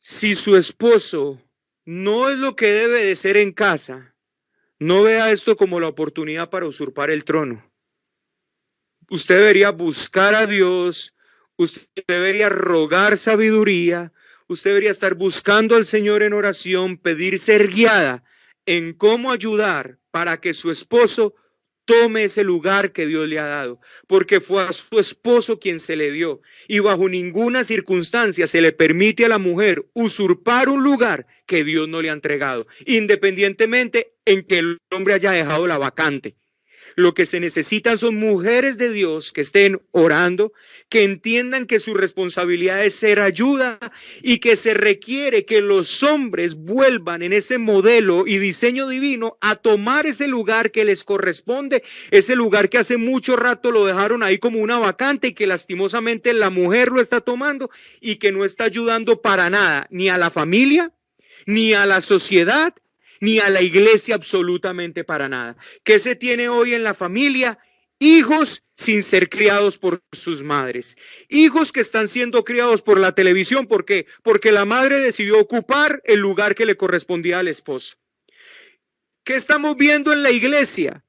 si su esposo no es lo que debe de ser en casa, no vea esto como la oportunidad para usurpar el trono. Usted debería buscar a Dios, usted debería rogar sabiduría, usted debería estar buscando al Señor en oración, pedir ser guiada en cómo ayudar para que su esposo tome ese lugar que Dios le ha dado, porque fue a su esposo quien se le dio, y bajo ninguna circunstancia se le permite a la mujer usurpar un lugar que Dios no le ha entregado, independientemente en que el hombre haya dejado la vacante. Lo que se necesitan son mujeres de Dios que estén orando, que entiendan que su responsabilidad es ser ayuda y que se requiere que los hombres vuelvan en ese modelo y diseño divino a tomar ese lugar que les corresponde, ese lugar que hace mucho rato lo dejaron ahí como una vacante y que lastimosamente la mujer lo está tomando y que no está ayudando para nada, ni a la familia, ni a la sociedad, ni a la iglesia, absolutamente para nada. ¿Qué se tiene hoy en la familia? Hijos sin ser criados por sus madres. Hijos que están siendo criados por la televisión. ¿Por qué? Porque la madre decidió ocupar el lugar que le correspondía al esposo. ¿Qué estamos viendo en la iglesia?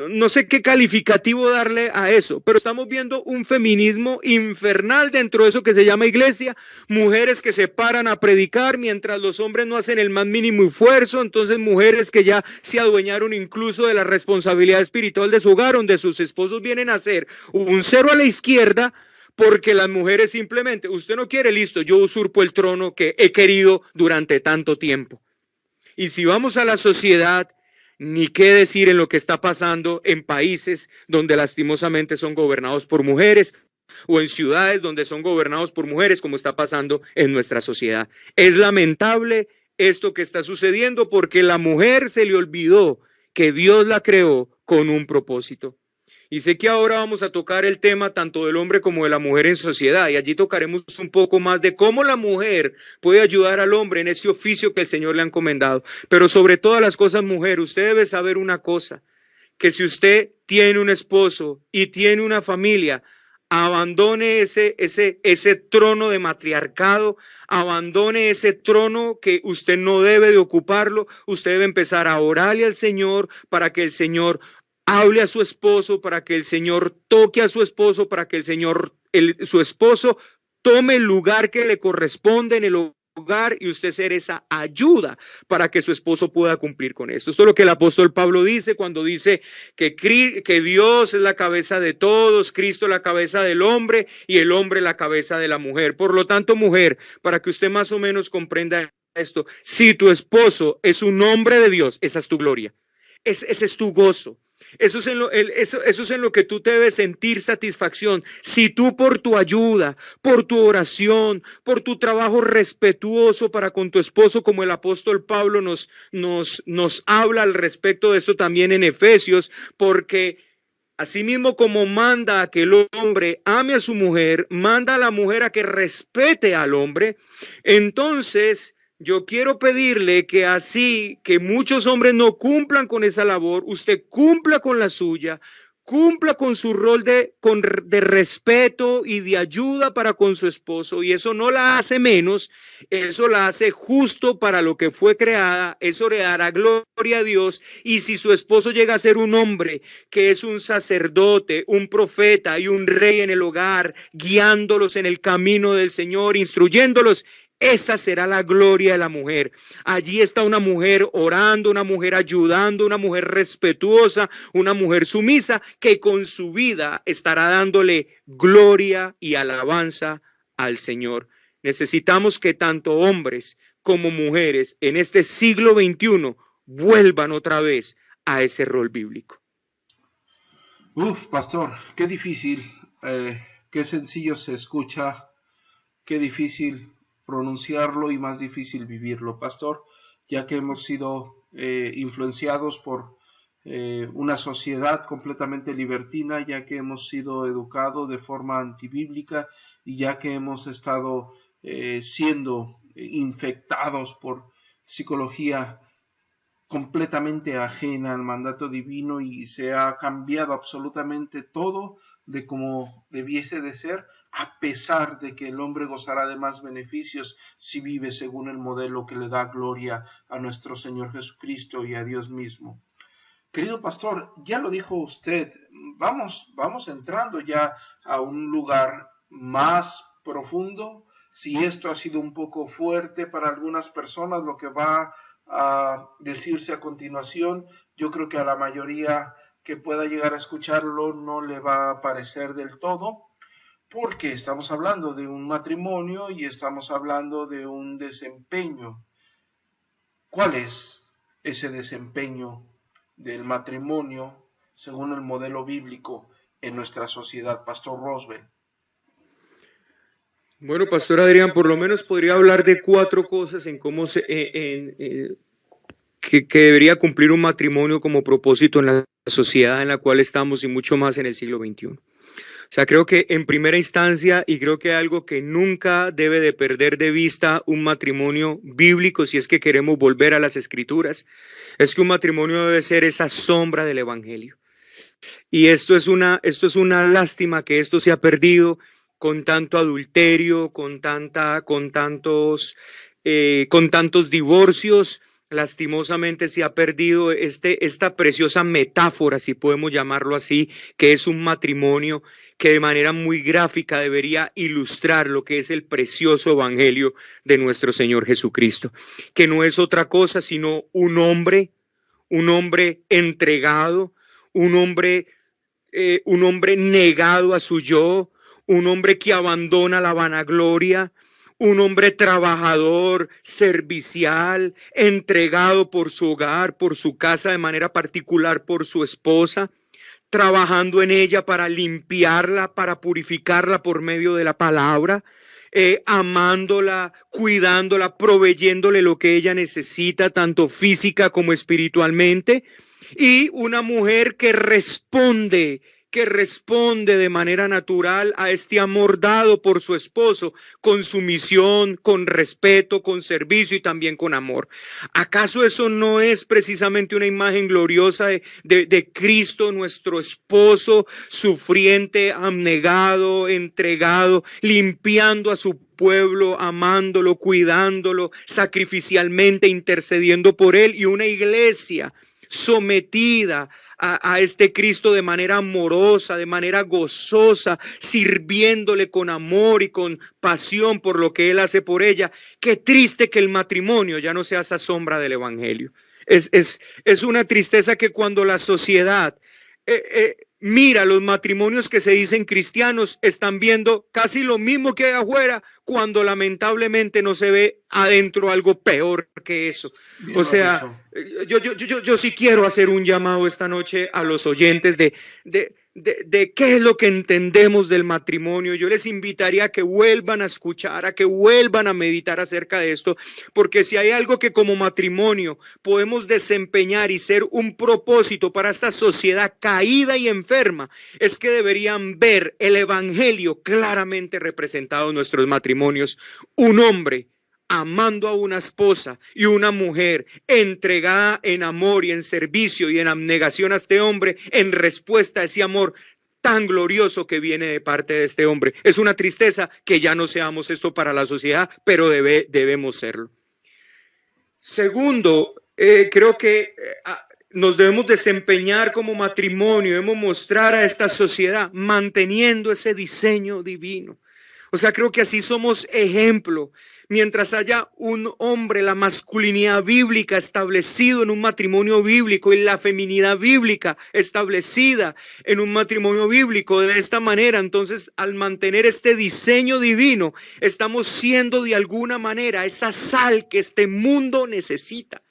No sé qué calificativo darle a eso, pero estamos viendo un feminismo infernal dentro de eso que se llama iglesia, mujeres que se paran a predicar mientras los hombres no hacen el más mínimo esfuerzo, entonces mujeres que ya se adueñaron incluso de la responsabilidad espiritual de su hogar, donde sus esposos vienen a hacer un cero a la izquierda, porque las mujeres simplemente, usted no quiere, listo, yo usurpo el trono que he querido durante tanto tiempo. Y si vamos a la sociedad, ni qué decir en lo que está pasando en países donde lastimosamente son gobernados por mujeres o en ciudades donde son gobernados por mujeres, como está pasando en nuestra sociedad. Es lamentable esto que está sucediendo porque la mujer se le olvidó que Dios la creó con un propósito. Y sé que ahora vamos a tocar el tema tanto del hombre como de la mujer en sociedad, y allí tocaremos un poco más de cómo la mujer puede ayudar al hombre en ese oficio que el Señor le ha encomendado. Pero sobre todas las cosas, mujer, usted debe saber una cosa, que si usted tiene un esposo y tiene una familia, abandone ese trono de matriarcado, abandone ese trono que usted no debe de ocuparlo. Usted debe empezar a orarle al Señor para que el Señor hable a su esposo, para que el Señor toque a su esposo, para que su esposo tome el lugar que le corresponde en el hogar y usted ser esa ayuda para que su esposo pueda cumplir con esto. Esto es lo que el apóstol Pablo dice cuando dice que Dios es la cabeza de todos, Cristo la cabeza del hombre y el hombre la cabeza de la mujer. Por lo tanto, mujer, para que usted más o menos comprenda esto, si tu esposo es un hombre de Dios, esa es tu gloria, ese es tu gozo. Eso es en lo que tú te debes sentir satisfacción. Si tú por tu ayuda, por tu oración, por tu trabajo respetuoso para con tu esposo, como el apóstol Pablo nos habla al respecto de esto también en Efesios, porque asimismo como manda a que el hombre ame a su mujer, manda a la mujer a que respete al hombre. Entonces yo quiero pedirle que así que muchos hombres no cumplan con esa labor, usted cumpla con la suya, cumpla con su rol de respeto y de ayuda para con su esposo, y eso no la hace menos, eso la hace justo para lo que fue creada, eso le dará gloria a Dios. Y si su esposo llega a ser un hombre que es un sacerdote, un profeta y un rey en el hogar, guiándolos en el camino del Señor, instruyéndolos, esa será la gloria de la mujer. Allí está una mujer orando, una mujer ayudando, una mujer respetuosa, una mujer sumisa, que con su vida estará dándole gloria y alabanza al Señor. Necesitamos que tanto hombres como mujeres en este siglo XXI vuelvan otra vez a ese rol bíblico. Pastor, qué difícil, qué sencillo se escucha, qué difícil pronunciarlo y más difícil vivirlo, pastor, ya que hemos sido influenciados por una sociedad completamente libertina, ya que hemos sido educados de forma antibíblica y ya que hemos estado siendo infectados por psicología completamente ajena al mandato divino, y se ha cambiado absolutamente todo de como debiese de ser, a pesar de que el hombre gozará de más beneficios si vive según el modelo que le da gloria a nuestro Señor Jesucristo y a Dios mismo. Querido pastor, ya lo dijo usted, vamos entrando ya a un lugar más profundo. Si esto ha sido un poco fuerte para algunas personas, lo que va a decirse a continuación, yo creo que a la mayoría que pueda llegar a escucharlo no le va a parecer del todo, porque estamos hablando de un matrimonio y estamos hablando de un desempeño. ¿Cuál es ese desempeño del matrimonio según el modelo bíblico en nuestra sociedad, Pastor Roswell? Bueno, Pastor Adrián, por lo menos podría hablar de 4 cosas en cómo que debería cumplir un matrimonio como propósito en la sociedad en la cual estamos y mucho más en el siglo XXI. O sea, creo que en primera instancia, y creo que algo que nunca debe de perder de vista un matrimonio bíblico, si es que queremos volver a las Escrituras, es que un matrimonio debe ser esa sombra del Evangelio. Y esto es una lástima que esto se ha perdido con tanto adulterio, con tantos divorcios. Lastimosamente se ha perdido esta preciosa metáfora, si podemos llamarlo así, que es un matrimonio que de manera muy gráfica debería ilustrar lo que es el precioso evangelio de nuestro Señor Jesucristo, que no es otra cosa sino un hombre entregado, un hombre negado a su yo, un hombre que abandona la vanagloria, un hombre trabajador, servicial, entregado por su hogar, por su casa, de manera particular por su esposa, trabajando en ella para limpiarla, para purificarla por medio de la palabra, amándola, cuidándola, proveyéndole lo que ella necesita, tanto física como espiritualmente, y una mujer que responde que responde de manera natural a este amor dado por su esposo, con sumisión, con respeto, con servicio y también con amor. ¿Acaso eso no es precisamente una imagen gloriosa de Cristo, nuestro esposo, sufriente, abnegado, entregado, limpiando a su pueblo, amándolo, cuidándolo, sacrificialmente intercediendo por él, y una iglesia sometida a este Cristo de manera amorosa, de manera gozosa, sirviéndole con amor y con pasión por lo que él hace por ella? Qué triste que el matrimonio ya no sea esa sombra del evangelio. Es una tristeza que cuando la sociedad mira los matrimonios que se dicen cristianos, están viendo casi lo mismo que hay afuera, cuando lamentablemente no se ve adentro algo peor que eso. O sea, yo sí quiero hacer un llamado esta noche a los oyentes de qué es lo que entendemos del matrimonio. Yo les invitaría a que vuelvan a escuchar, a que vuelvan a meditar acerca de esto, porque si hay algo que como matrimonio podemos desempeñar y ser un propósito para esta sociedad caída y enferma, es que deberían ver el evangelio claramente representado en nuestros matrimonios. Un hombre amando a una esposa y una mujer entregada en amor y en servicio y en abnegación a este hombre en respuesta a ese amor tan glorioso que viene de parte de este hombre. Es una tristeza que ya no seamos esto para la sociedad, pero debemos serlo. Segundo, creo que nos debemos desempeñar como matrimonio, debemos mostrar a esta sociedad manteniendo ese diseño divino. O sea, creo que así somos ejemplo. Mientras haya un hombre, la masculinidad bíblica establecido en un matrimonio bíblico y la feminidad bíblica establecida en un matrimonio bíblico, de esta manera, entonces, al mantener este diseño divino, estamos siendo de alguna manera esa sal que este mundo necesita.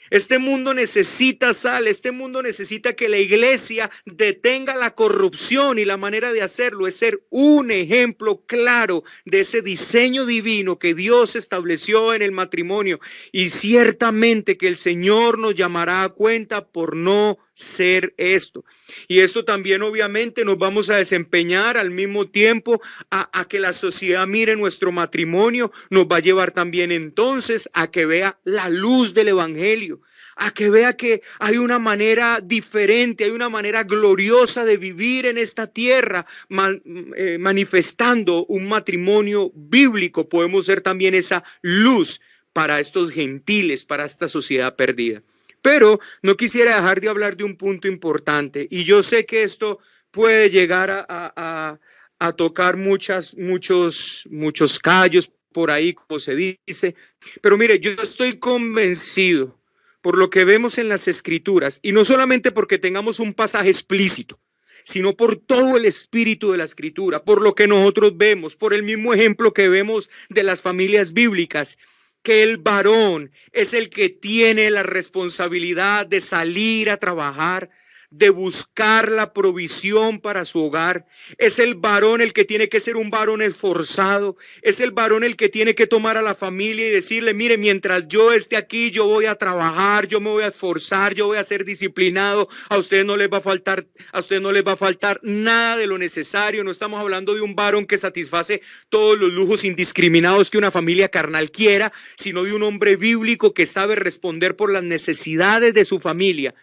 Este mundo necesita sal, este mundo necesita que la iglesia detenga la corrupción, y la manera de hacerlo es ser un ejemplo claro de ese diseño divino que Dios estableció en el matrimonio, y ciertamente que el Señor nos llamará a cuenta por no ser esto. Y esto también obviamente nos vamos a desempeñar al mismo tiempo a que la sociedad mire nuestro matrimonio, nos va a llevar también entonces a que vea la luz del evangelio, a que vea que hay una manera diferente, hay una manera gloriosa de vivir en esta tierra, manifestando un matrimonio bíblico. Podemos ser también esa luz para estos gentiles, para esta sociedad perdida. Pero no quisiera dejar de hablar de un punto importante, y yo sé que esto puede llegar a tocar muchos callos por ahí, como se dice, pero mire, yo estoy convencido por lo que vemos en las Escrituras, y no solamente porque tengamos un pasaje explícito, sino por todo el espíritu de la Escritura, por lo que nosotros vemos, por el mismo ejemplo que vemos de las familias bíblicas, que el varón es el que tiene la responsabilidad de salir a trabajar, de buscar la provisión para su hogar. Es el varón el que tiene que ser un varón esforzado. Es el varón el que tiene que tomar a la familia y decirle: mire, mientras yo esté aquí, yo voy a trabajar, yo me voy a esforzar, yo voy a ser disciplinado. A ustedes no les va a faltar nada de lo necesario. No estamos hablando de un varón que satisface todos los lujos indiscriminados que una familia carnal quiera, sino de un hombre bíblico que sabe responder por las necesidades de su familia.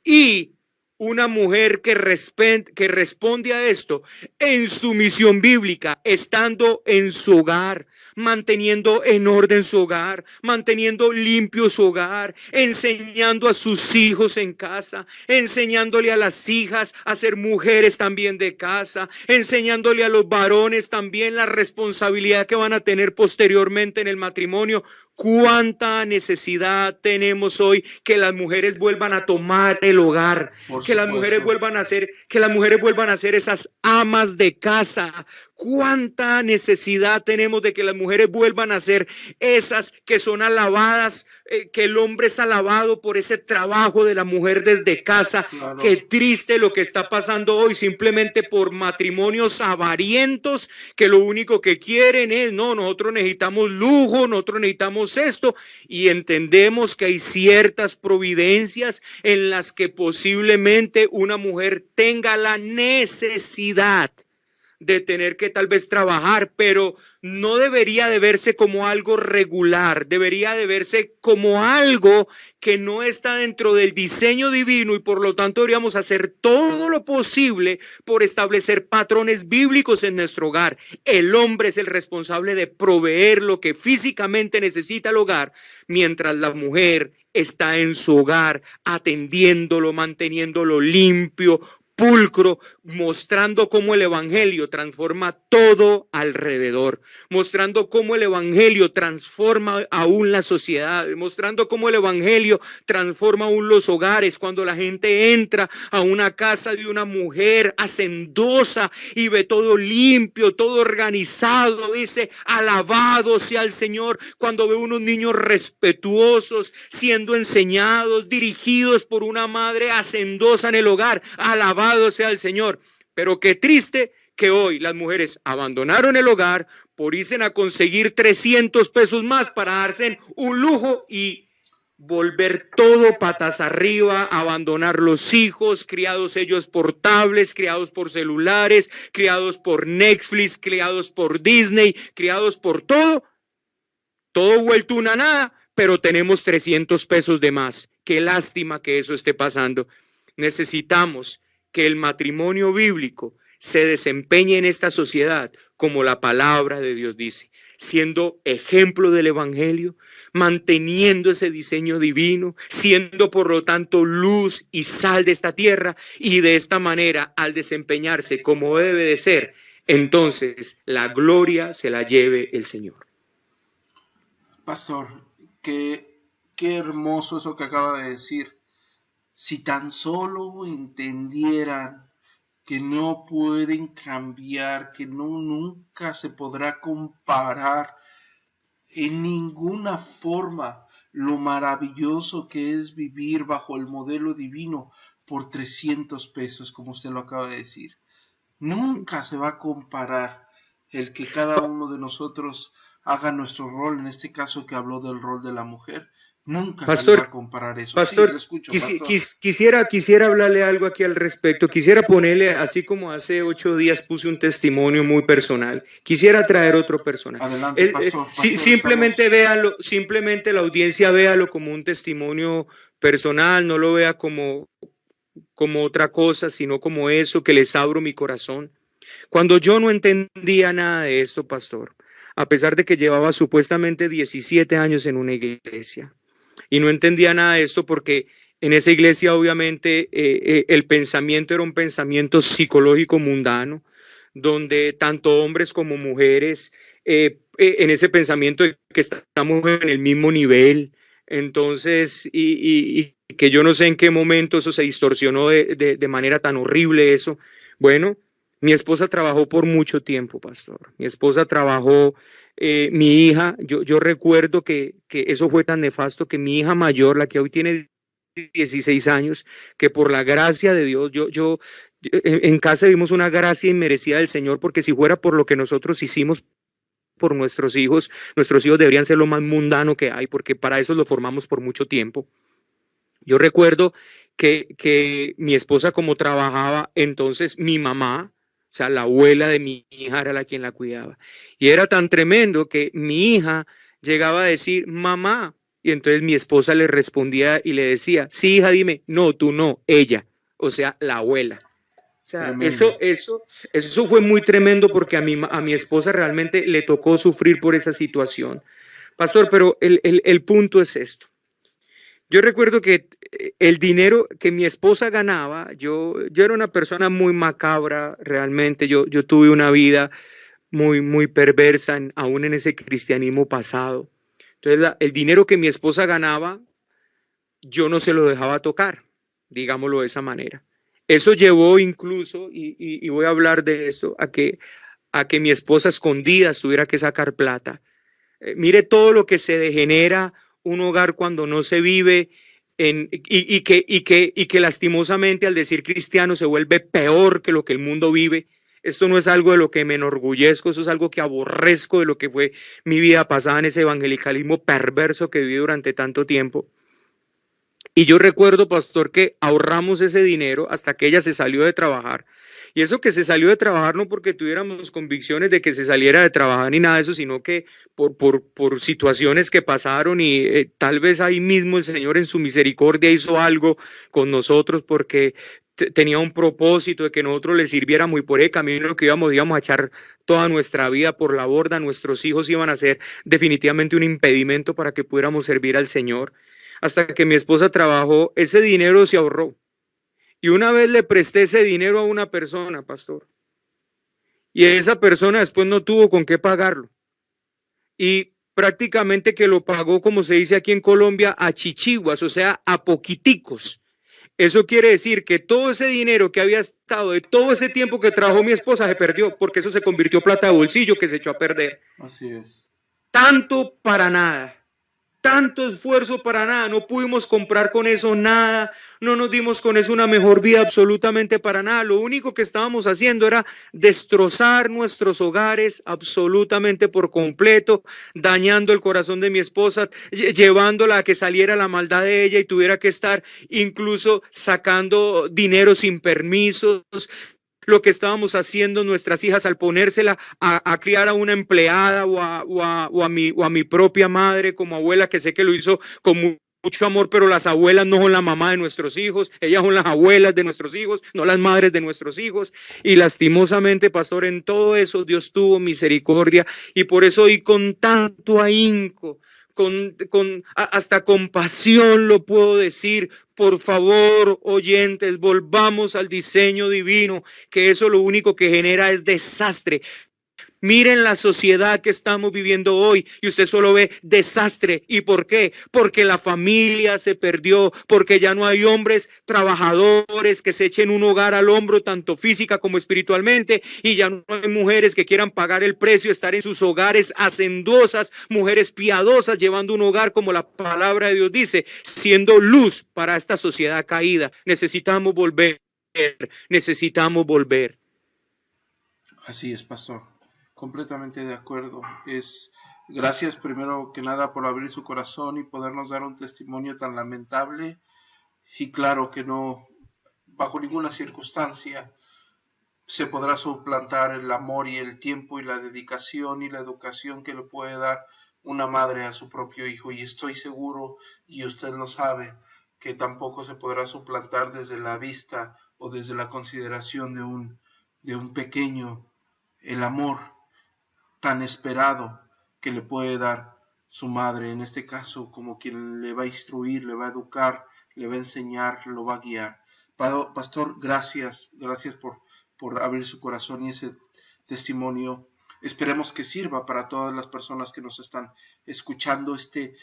Y una mujer que responde a esto en su misión bíblica, estando en su hogar, manteniendo en orden su hogar, manteniendo limpio su hogar, enseñando a sus hijos en casa, enseñándole a las hijas a ser mujeres también de casa, enseñándole a los varones también la responsabilidad que van a tener posteriormente en el matrimonio. ¿Cuánta necesidad tenemos hoy que las mujeres vuelvan a tomar el hogar? Que las mujeres vuelvan a ser esas amas de casa. ¿Cuánta necesidad tenemos de que las mujeres vuelvan a ser esas que son alabadas, que el hombre es alabado por ese trabajo de la mujer desde casa? Claro. Qué triste lo que está pasando hoy, simplemente por matrimonios avarientos que lo único que quieren es: no, nosotros necesitamos lujo, nosotros necesitamos vemos esto y entendemos que hay ciertas providencias en las que posiblemente una mujer tenga la necesidad de tener que tal vez trabajar, pero no debería de verse como algo regular, debería de verse como algo que no está dentro del diseño divino y por lo tanto deberíamos hacer todo lo posible por establecer patrones bíblicos en nuestro hogar. El hombre es el responsable de proveer lo que físicamente necesita el hogar, mientras la mujer está en su hogar atendiéndolo, manteniéndolo limpio, pulcro, mostrando cómo el evangelio transforma todo alrededor, mostrando cómo el evangelio transforma aún la sociedad, mostrando cómo el evangelio transforma aún los hogares. Cuando la gente entra a una casa de una mujer hacendosa y ve todo limpio, todo organizado, dice: alabado sea el Señor. Cuando ve unos niños respetuosos siendo enseñados, dirigidos por una madre hacendosa en el hogar, alabado sea el Señor. Pero qué triste que hoy las mujeres abandonaron el hogar por irse a conseguir 300 pesos más para darse un lujo y volver todo patas arriba, abandonar los hijos, criados ellos por tablets, criados por celulares, criados por Netflix, criados por Disney, criados por todo vuelto una nada, pero tenemos 300 pesos de más. Qué lástima que eso esté pasando. Necesitamos que el matrimonio bíblico se desempeñe en esta sociedad como la palabra de Dios dice, siendo ejemplo del evangelio, manteniendo ese diseño divino, siendo por lo tanto luz y sal de esta tierra, y de esta manera, al desempeñarse como debe de ser, entonces la gloria se la lleve el Señor. Pastor, qué hermoso eso que acaba de decir. Si tan solo entendieran que no pueden cambiar, que nunca se podrá comparar en ninguna forma lo maravilloso que es vivir bajo el modelo divino por 300 pesos, como usted lo acaba de decir. Nunca se va a comparar el que cada uno de nosotros haga nuestro rol, en este caso que habló del rol de la mujer. Nunca Pastor, se va a comparar eso. Pastor, Sí, le escucho, pastor. quisiera hablarle algo aquí al respecto. Quisiera ponerle, así como hace 8 días puse un testimonio muy personal, quisiera traer otro personal. Adelante, pastor. Simplemente véalo, simplemente la audiencia véalo como un testimonio personal, no lo vea como otra cosa, sino como eso, que les abro mi corazón. Cuando yo no entendía nada de esto, pastor, a pesar de que llevaba supuestamente 17 años en una iglesia, y no entendía nada de esto porque en esa iglesia obviamente el pensamiento era un pensamiento psicológico mundano, donde tanto hombres como mujeres en ese pensamiento de que estamos en el mismo nivel. Entonces, y que yo no sé en qué momento eso se distorsionó de manera tan horrible eso. Bueno, mi esposa trabajó por mucho tiempo, pastor. Mi esposa trabajó, mi hija, yo recuerdo que eso fue tan nefasto que mi hija mayor, la que hoy tiene 16 años, que por la gracia de Dios, yo en casa vimos una gracia inmerecida del Señor, porque si fuera por lo que nosotros hicimos por nuestros hijos deberían ser lo más mundano que hay, porque para eso lo formamos por mucho tiempo. Yo recuerdo que mi esposa, como trabajaba, entonces mi mamá, o sea, la abuela de mi hija era la quien la cuidaba. Y era tan tremendo que mi hija llegaba a decir, mamá, y entonces mi esposa le respondía y le decía, sí, hija, dime, no, tú no, ella, o sea, la abuela. O sea, eso fue muy tremendo, porque a mi esposa realmente le tocó sufrir por esa situación. Pastor, pero el punto es esto. Yo recuerdo que el dinero que mi esposa ganaba, yo era una persona muy macabra, realmente. Yo tuve una vida muy perversa, aún en ese cristianismo pasado. Entonces, el dinero que mi esposa ganaba, yo no se lo dejaba tocar, digámoslo de esa manera. Eso llevó incluso, y voy a hablar de esto, a que mi esposa a escondidas tuviera que sacar plata. Mire todo lo que se degenera un hogar cuando no se vive y que lastimosamente, al decir cristiano, se vuelve peor que lo que el mundo vive. esto no es algo de lo que me enorgullezco, eso es algo que aborrezco de lo que fue mi vida pasada en ese evangelicalismo perverso que viví durante tanto tiempo. Y yo recuerdo, pastor, que ahorramos ese dinero hasta que ella se salió de trabajar. Y eso que se salió de trabajar no porque tuviéramos convicciones de que se saliera de trabajar ni nada de eso, sino que por situaciones que pasaron y tal vez ahí mismo el Señor en su misericordia hizo algo con nosotros porque tenía un propósito de que nosotros le sirviéramos y por el camino que íbamos a echar toda nuestra vida por la borda. Nuestros hijos iban a ser definitivamente un impedimento para que pudiéramos servir al Señor. Hasta que mi esposa trabajó, ese dinero se ahorró. Y una vez le presté ese dinero a una persona, pastor, y esa persona después no tuvo con qué pagarlo. Y prácticamente que lo pagó, como se dice aquí en Colombia, a chichiguas, o sea, a poquiticos. Eso quiere decir que todo ese dinero que había estado, de todo ese tiempo que trabajó mi esposa, se perdió, porque eso se convirtió en plata de bolsillo que se echó a perder. Así es. Tanto para nada. Tanto esfuerzo para nada, no pudimos comprar con eso nada, no nos dimos con eso una mejor vida absolutamente para nada. Lo único que estábamos haciendo era destrozar nuestros hogares absolutamente por completo, dañando el corazón de mi esposa, llevándola a que saliera la maldad de ella y tuviera que estar incluso sacando dinero sin permisos. Lo que estábamos haciendo nuestras hijas al ponérsela a criar a una empleada o a mi propia madre como abuela, que sé que lo hizo con mucho amor, pero las abuelas no son la mamá de nuestros hijos, ellas son las abuelas de nuestros hijos, no las madres de nuestros hijos. Y lastimosamente, pastor, en todo eso Dios tuvo misericordia y por eso hoy con tanto ahínco, hasta compasión lo puedo decir. Por favor, oyentes, volvamos al diseño divino, que eso lo único que genera es desastre. Miren la sociedad que estamos viviendo hoy y usted solo ve desastre. ¿Y por qué? Porque la familia se perdió, porque ya no hay hombres trabajadores que se echen un hogar al hombro, tanto física como espiritualmente, y ya no hay mujeres que quieran pagar el precio, estar en sus hogares hacendosas, mujeres piadosas, llevando un hogar como la palabra de Dios dice, siendo luz para esta sociedad caída. Necesitamos volver. Así es, pastor. Completamente de acuerdo. Gracias primero que nada por abrir su corazón y podernos dar un testimonio tan lamentable. Y claro que no, bajo ninguna circunstancia, se podrá suplantar el amor y el tiempo y la dedicación y la educación que le puede dar una madre a su propio hijo. Y estoy seguro, y usted lo sabe, que tampoco se podrá suplantar desde la vista o desde la consideración de un pequeño el amor tan esperado que le puede dar su madre, en este caso como quien le va a instruir, le va a educar, le va a enseñar, lo va a guiar. Pastor, gracias por abrir su corazón y ese testimonio. Esperemos que sirva para todas las personas que nos están escuchando este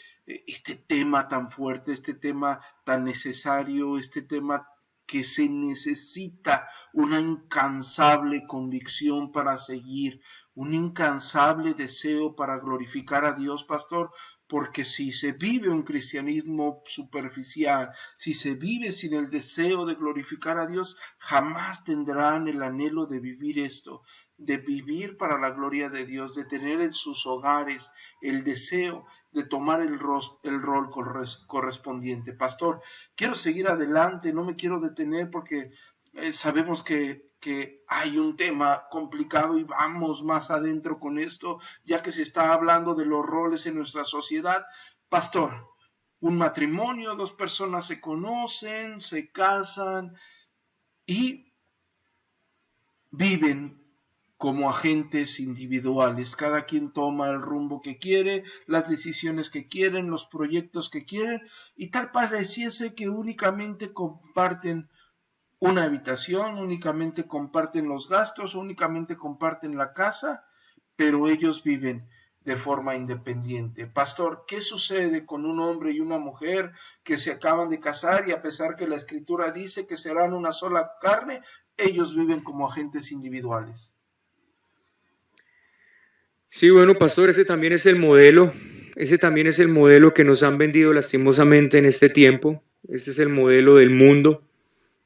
tema tan fuerte, este tema tan necesario, este tema que se necesita una incansable convicción para seguir, un incansable deseo para glorificar a Dios, pastor, porque si se vive un cristianismo superficial, si se vive sin el deseo de glorificar a Dios, jamás tendrán el anhelo de vivir esto, de vivir para la gloria de Dios, de tener en sus hogares el deseo de tomar el rol correspondiente. Pastor, quiero seguir adelante, no me quiero detener porque sabemos que hay un tema complicado y vamos más adentro con esto, ya que se está hablando de los roles en nuestra sociedad. Pastor, un matrimonio, dos personas se conocen, se casan y viven como agentes individuales. Cada quien toma el rumbo que quiere, las decisiones que quieren, los proyectos que quieren, y tal pareciese que únicamente comparten una habitación, únicamente comparten los gastos, únicamente comparten la casa, pero ellos viven de forma independiente. Pastor, ¿qué sucede con un hombre y una mujer que se acaban de casar y a pesar que la Escritura dice que serán una sola carne, ellos viven como agentes individuales? Sí, bueno, pastor, ese también es el modelo que nos han vendido lastimosamente en este tiempo. Este es el modelo del mundo,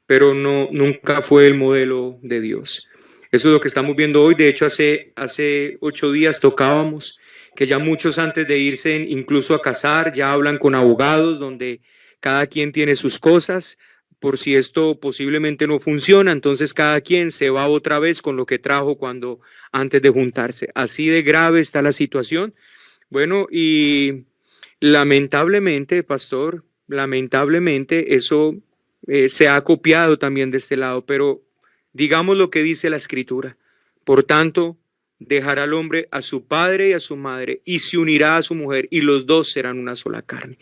pero nunca fue el modelo de Dios. Eso es lo que estamos viendo hoy. De hecho, hace 8 días tocábamos que ya muchos antes de irse incluso a casar ya hablan con abogados donde cada quien tiene sus cosas. Por si esto posiblemente no funciona, entonces cada quien se va otra vez con lo que trajo antes de juntarse. Así de grave está la situación. Bueno, y lamentablemente, pastor, lamentablemente eso se ha copiado también de este lado, pero digamos lo que dice la Escritura. Por tanto, dejará al hombre a su padre y a su madre y se unirá a su mujer y los dos serán una sola carne.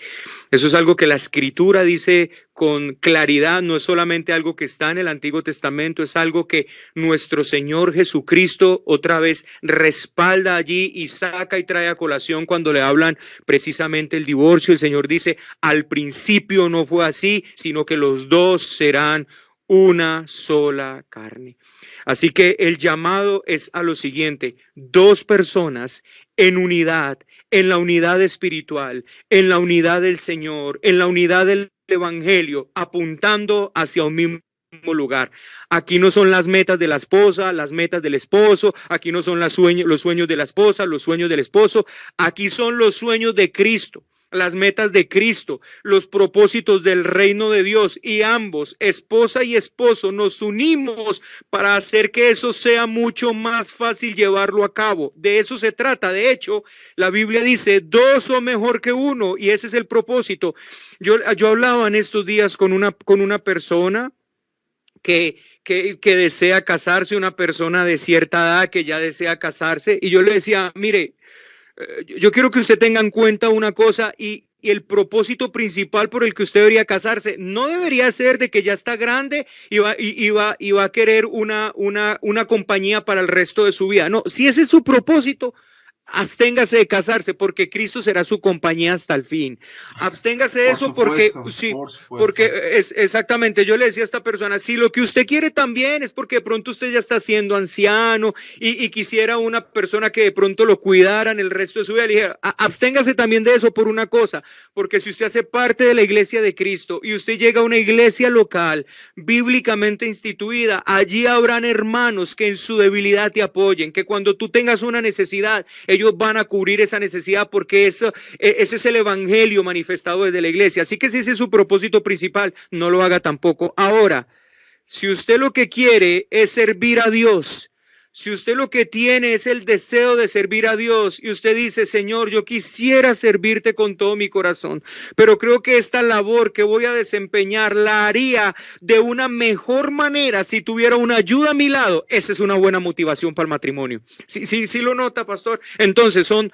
Eso es algo que la Escritura dice con claridad, no es solamente algo que está en el Antiguo Testamento, es algo que nuestro Señor Jesucristo otra vez respalda allí y saca y trae a colación cuando le hablan precisamente el divorcio. El Señor dice, al principio no fue así, sino que los dos serán una sola carne. Así que el llamado es a lo siguiente: 2 personas en unidad, en la unidad espiritual, en la unidad del Señor, en la unidad del Evangelio, apuntando hacia un mismo lugar. Aquí no son las metas de la esposa, las metas del esposo, aquí no son los sueños de la esposa, los sueños del esposo, aquí son los sueños de Cristo. Las metas de Cristo, los propósitos del reino de Dios, y ambos, esposa y esposo, nos unimos para hacer que eso sea mucho más fácil llevarlo a cabo. De eso se trata. De hecho, la Biblia dice 2 son mejor que 1, y ese es el propósito. Yo hablaba en estos días con una persona que desea casarse, una persona de cierta edad que ya desea casarse, y yo le decía, mire, yo quiero que usted tenga en cuenta una cosa, y el propósito principal por el que usted debería casarse no debería ser de que ya está grande y va a querer una compañía para el resto de su vida. No, si ese es su propósito, absténgase de casarse, porque Cristo será su compañía hasta el fin. Absténgase de eso, porque sí, porque es exactamente. Yo le decía a esta persona, si lo que usted quiere también es porque de pronto usted ya está siendo anciano y quisiera una persona que de pronto lo cuidara en el resto de su vida, le dije, absténgase también de eso por una cosa, porque si usted hace parte de la iglesia de Cristo y usted llega a una iglesia local bíblicamente instituida, allí habrán hermanos que en su debilidad te apoyen, que cuando tú tengas una necesidad, ellos van a cubrir esa necesidad, porque ese es el evangelio manifestado desde la iglesia. Así que si ese es su propósito principal, no lo haga tampoco. Ahora, si usted lo que quiere es servir a Dios, si usted lo que tiene es el deseo de servir a Dios y usted dice, Señor, yo quisiera servirte con todo mi corazón, pero creo que esta labor que voy a desempeñar la haría de una mejor manera si tuviera una ayuda a mi lado, esa es una buena motivación para el matrimonio. Sí lo nota, pastor. Entonces son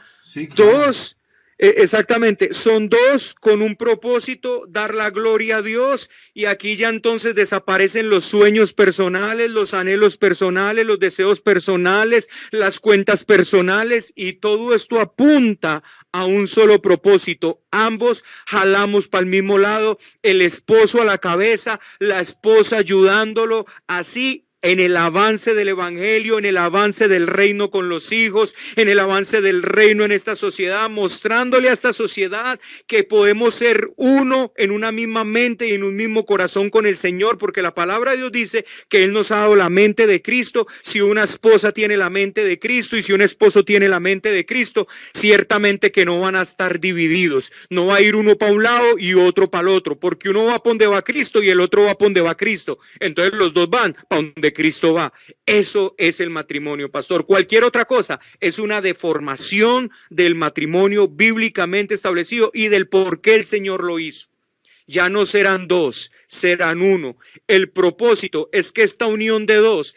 dos. Exactamente, son 2 con un propósito, dar la gloria a Dios, y aquí ya entonces desaparecen los sueños personales, los anhelos personales, los deseos personales, las cuentas personales, y todo esto apunta a un solo propósito. Ambos jalamos para el mismo lado, el esposo a la cabeza, la esposa ayudándolo, así en el avance del evangelio, en el avance del reino con los hijos, en el avance del reino en esta sociedad, mostrándole a esta sociedad que podemos ser uno en una misma mente y en un mismo corazón con el Señor, porque la palabra de Dios dice que Él nos ha dado la mente de Cristo. Si una esposa tiene la mente de Cristo y si un esposo tiene la mente de Cristo, ciertamente que no van a estar divididos, no va a ir uno para un lado y otro para el otro, porque uno va para donde va Cristo y el otro va para donde va Cristo, entonces los dos van para donde Cristo va. Eso es el matrimonio, pastor. Cualquier otra cosa es una deformación del matrimonio bíblicamente establecido y del por qué el Señor lo hizo. Ya no serán 2, serán 1. El propósito es que esta unión de 2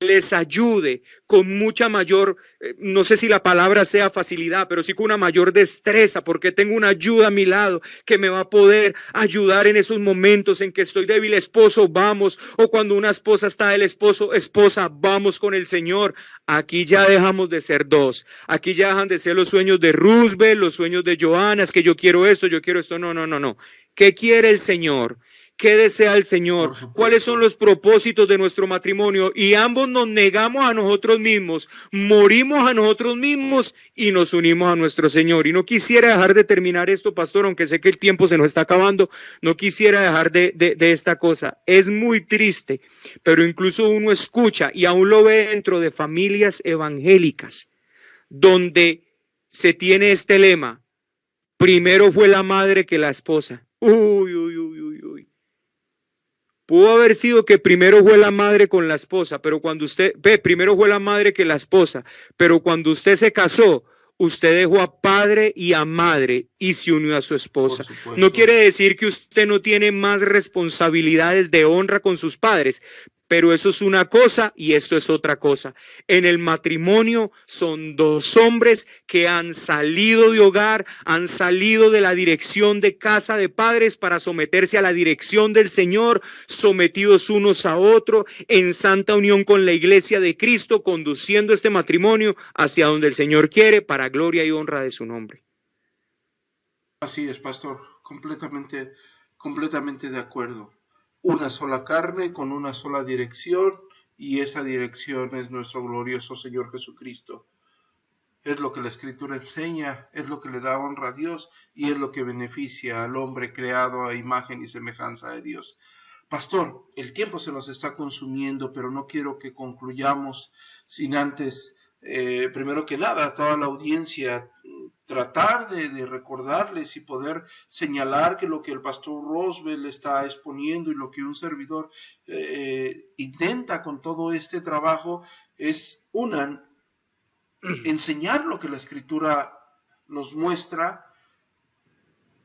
les ayude con mucha mayor, no sé si la palabra sea facilidad, pero sí con una mayor destreza, porque tengo una ayuda a mi lado que me va a poder ayudar en esos momentos en que estoy débil. Esposo, vamos. O cuando una esposa está del esposo, esposa, vamos con el Señor. Aquí ya dejamos de ser 2. Aquí ya dejan de ser los sueños de Roosevelt, los sueños de Johanna, es que yo quiero esto, yo quiero esto. No. ¿Qué quiere el Señor? qué desea el Señor, Por supuesto. cuáles son los propósitos de nuestro matrimonio, y ambos nos negamos a nosotros mismos, morimos a nosotros mismos y nos unimos a nuestro Señor. Y no quisiera dejar de terminar esto, pastor, aunque sé que el tiempo se nos está acabando, no quisiera dejar de esta cosa. Es muy triste, pero incluso uno escucha y aún lo ve dentro de familias evangélicas, donde se tiene este lema: primero fue la madre que la esposa. Uy, uy, uy, uy, uy. Pudo haber sido que primero fue la madre con la esposa, pero cuando usted, primero fue la madre que la esposa, pero cuando usted se casó, usted dejó a padre y a madre y se unió a su esposa. No quiere decir que usted no tiene más responsabilidades de honra con sus padres, pero eso es una cosa y esto es otra cosa. En el matrimonio son dos hombres que han salido de hogar, han salido de la dirección de casa de padres para someterse a la dirección del Señor, sometidos unos a otros, en santa unión con la iglesia de Cristo, conduciendo este matrimonio hacia donde el Señor quiere, para gloria y honra de su nombre. Así es, pastor, completamente de acuerdo. Una sola carne con una sola dirección, y esa dirección es nuestro glorioso Señor Jesucristo. Es lo que la Escritura enseña, es lo que le da honra a Dios y es lo que beneficia al hombre creado a imagen y semejanza de Dios. Pastor, el tiempo se nos está consumiendo, pero no quiero que concluyamos sin antes, primero que nada, a toda la audiencia, tratar de recordarles y poder señalar que lo que el pastor Roosevelt está exponiendo y lo que un servidor intenta con todo este trabajo es enseñar lo que la Escritura nos muestra,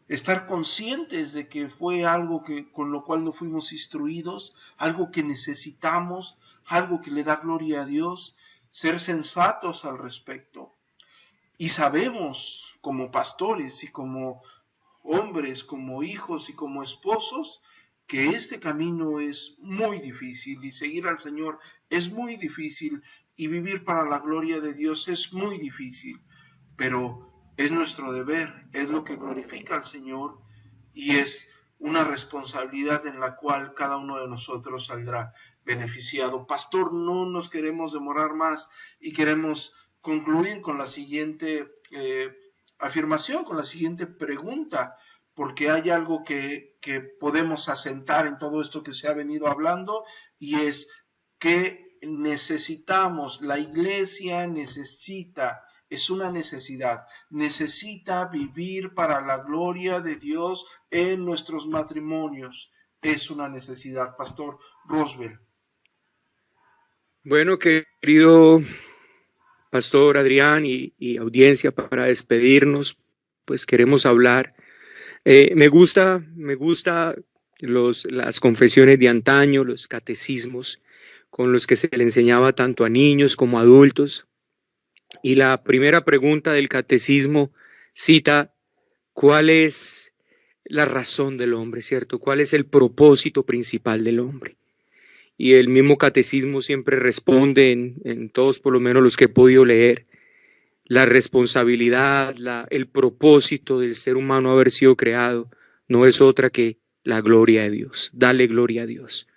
estar conscientes de que fue algo con lo cual no fuimos instruidos, algo que necesitamos, algo que le da gloria a Dios, ser sensatos al respecto. Y sabemos como pastores y como hombres, como hijos y como esposos, que este camino es muy difícil y seguir al Señor es muy difícil y vivir para la gloria de Dios es muy difícil, pero es nuestro deber, es lo que glorifica al Señor y es una responsabilidad en la cual cada uno de nosotros saldrá beneficiado. Pastor, no nos queremos demorar más y queremos concluir con la siguiente afirmación, con la siguiente pregunta, porque hay algo que podemos asentar en todo esto que se ha venido hablando, y es que necesitamos, la iglesia necesita, es una necesidad, necesita vivir para la gloria de Dios en nuestros matrimonios, es una necesidad. Pastor Roosevelt. Bueno, querido Pastor Adrián y audiencia, para despedirnos, pues queremos hablar. Me gusta las confesiones de antaño, los catecismos con los que se le enseñaba tanto a niños como a adultos. Y la primera pregunta del catecismo cita cuál es la razón del hombre, ¿cierto? ¿Cuál es el propósito principal del hombre? Y el mismo catecismo siempre responde en todos, por lo menos los que he podido leer, la responsabilidad, el propósito del ser humano haber sido creado no es otra que la gloria de Dios, darle gloria a Dios.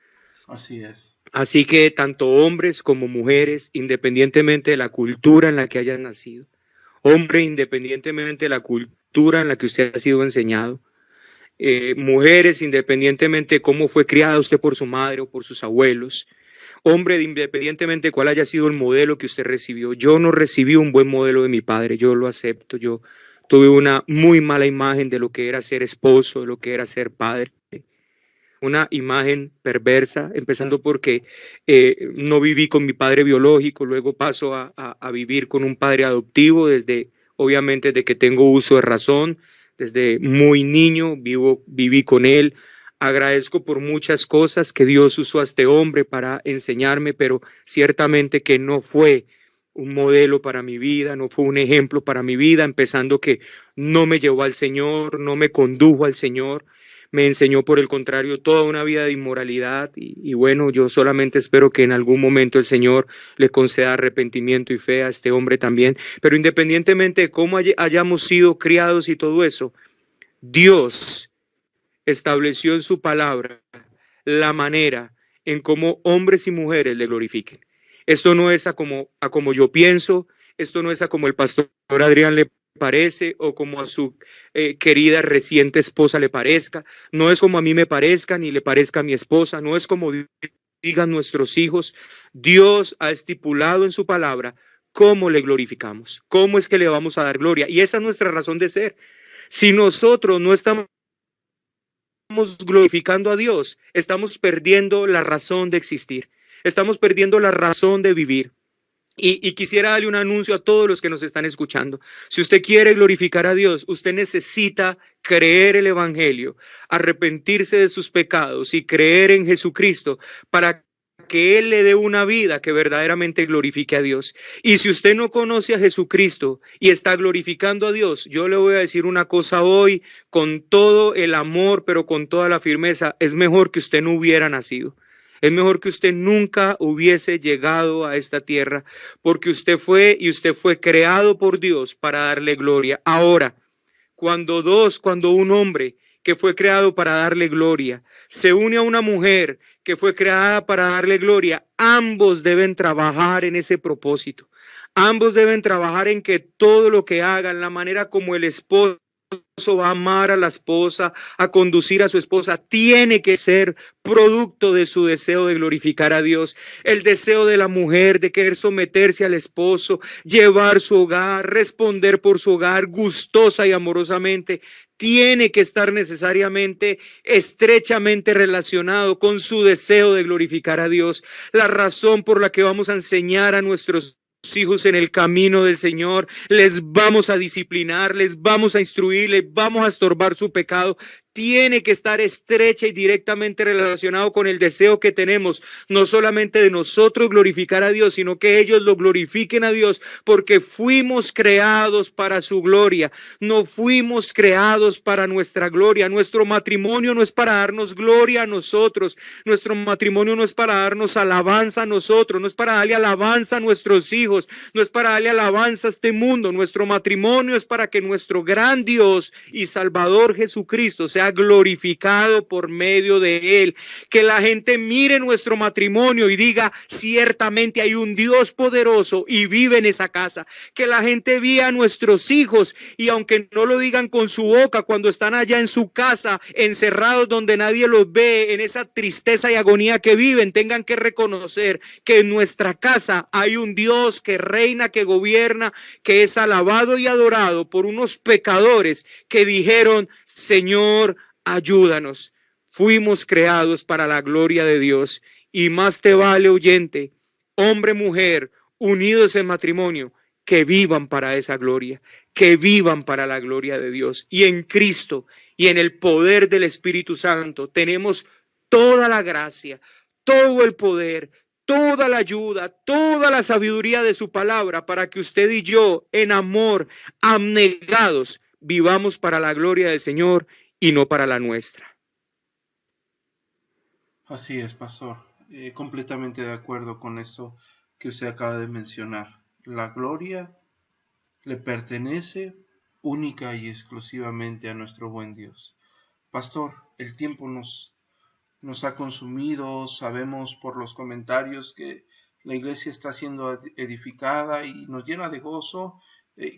Así es. Así que tanto hombres como mujeres, independientemente de la cultura en la que hayan nacido, hombre, independientemente de la cultura en la que usted ha sido enseñado, mujeres, independientemente de cómo fue criada usted por su madre o por sus abuelos, hombre, independientemente de cuál haya sido el modelo que usted recibió. Yo no recibí un buen modelo de mi padre, yo lo acepto. Yo tuve una muy mala imagen de lo que era ser esposo, de lo que era ser padre. Una imagen perversa, empezando porque no viví con mi padre biológico, luego paso a vivir con un padre adoptivo obviamente desde que tengo uso de razón. Desde muy niño viví con él. Agradezco por muchas cosas que Dios usó a este hombre para enseñarme, pero ciertamente que no fue un modelo para mi vida, no fue un ejemplo para mi vida, empezando que no me llevó al Señor, no me condujo al Señor, me enseñó por el contrario toda una vida de inmoralidad y bueno, yo solamente espero que en algún momento el Señor le conceda arrepentimiento y fe a este hombre también, pero independientemente de cómo hayamos sido criados y todo eso, Dios estableció en su palabra la manera en cómo hombres y mujeres le glorifiquen. Esto no es a como yo pienso, esto no es a como el pastor Adrián le parece o como a su querida reciente esposa le parezca, no es como a mí me parezca ni le parezca a mi esposa, no es como digan nuestros hijos. Dios ha estipulado en su palabra cómo le glorificamos, cómo es que le vamos a dar gloria, y esa es nuestra razón de ser. Si nosotros no estamos glorificando a Dios, estamos perdiendo la razón de existir, estamos perdiendo la razón de vivir. Y quisiera darle un anuncio a todos los que nos están escuchando. Si usted quiere glorificar a Dios, usted necesita creer el Evangelio, arrepentirse de sus pecados y creer en Jesucristo para que Él le dé una vida que verdaderamente glorifique a Dios. Y si usted no conoce a Jesucristo y está glorificando a Dios, yo le voy a decir una cosa hoy con todo el amor, pero con toda la firmeza: es mejor que usted no hubiera nacido. Es mejor que usted nunca hubiese llegado a esta tierra, porque usted fue creado por Dios para darle gloria. Ahora, cuando un hombre que fue creado para darle gloria se une a una mujer que fue creada para darle gloria, ambos deben trabajar en ese propósito. Ambos deben trabajar en que todo lo que hagan, la manera como el esposo va a amar a la esposa, a conducir a su esposa, tiene que ser producto de su deseo de glorificar a Dios. El deseo de la mujer de querer someterse al esposo, llevar su hogar, responder por su hogar gustosa y amorosamente, tiene que estar necesariamente estrechamente relacionado con su deseo de glorificar a Dios. La razón por la que vamos a enseñar a nuestros hijos en el camino del Señor, les vamos a disciplinar, les vamos a instruir, les vamos a estorbar su pecado, tiene que estar estrecha y directamente relacionado con el deseo que tenemos, no solamente de nosotros glorificar a Dios, sino que ellos lo glorifiquen a Dios, porque fuimos creados para su gloria, no fuimos creados para nuestra gloria. Nuestro matrimonio no es para darnos gloria a nosotros, nuestro matrimonio no es para darnos alabanza a nosotros, no es para darle alabanza a nuestros hijos, no es para darle alabanza a este mundo. Nuestro matrimonio es para que nuestro gran Dios y Salvador Jesucristo sea glorificado por medio de él, que la gente mire nuestro matrimonio y diga: ciertamente hay un Dios poderoso y vive en esa casa. Que la gente vea a nuestros hijos y aunque no lo digan con su boca, cuando están allá en su casa encerrados donde nadie los ve, en esa tristeza y agonía que viven, tengan que reconocer que en nuestra casa hay un Dios que reina, que gobierna, que es alabado y adorado por unos pecadores que dijeron: Señor, ayúdanos. Fuimos creados para la gloria de Dios, y más te vale, oyente, hombre, mujer, unidos en matrimonio, que vivan para esa gloria, que vivan para la gloria de Dios. Y en Cristo y en el poder del Espíritu Santo tenemos toda la gracia, todo el poder, toda la ayuda, toda la sabiduría de su palabra para que usted y yo, en amor, abnegados, vivamos para la gloria del Señor y no para la nuestra. Así es, pastor. Completamente de acuerdo con esto que usted acaba de mencionar. La gloria le pertenece única y exclusivamente a nuestro buen Dios. Pastor, el tiempo nos ha consumido, sabemos por los comentarios que la iglesia está siendo edificada y nos llena de gozo.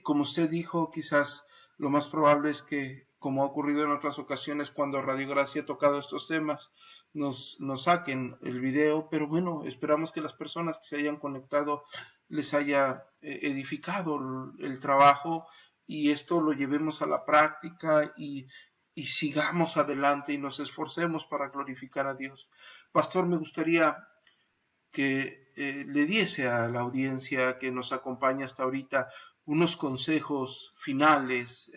Como usted dijo, quizás lo más probable es que, como ha ocurrido en otras ocasiones cuando Radio Gracia ha tocado estos temas, nos saquen el video, pero bueno, esperamos que las personas que se hayan conectado les haya edificado el trabajo y esto lo llevemos a la práctica y sigamos adelante y nos esforcemos para glorificar a Dios. Pastor, me gustaría que le diese a la audiencia que nos acompaña hasta ahorita unos consejos finales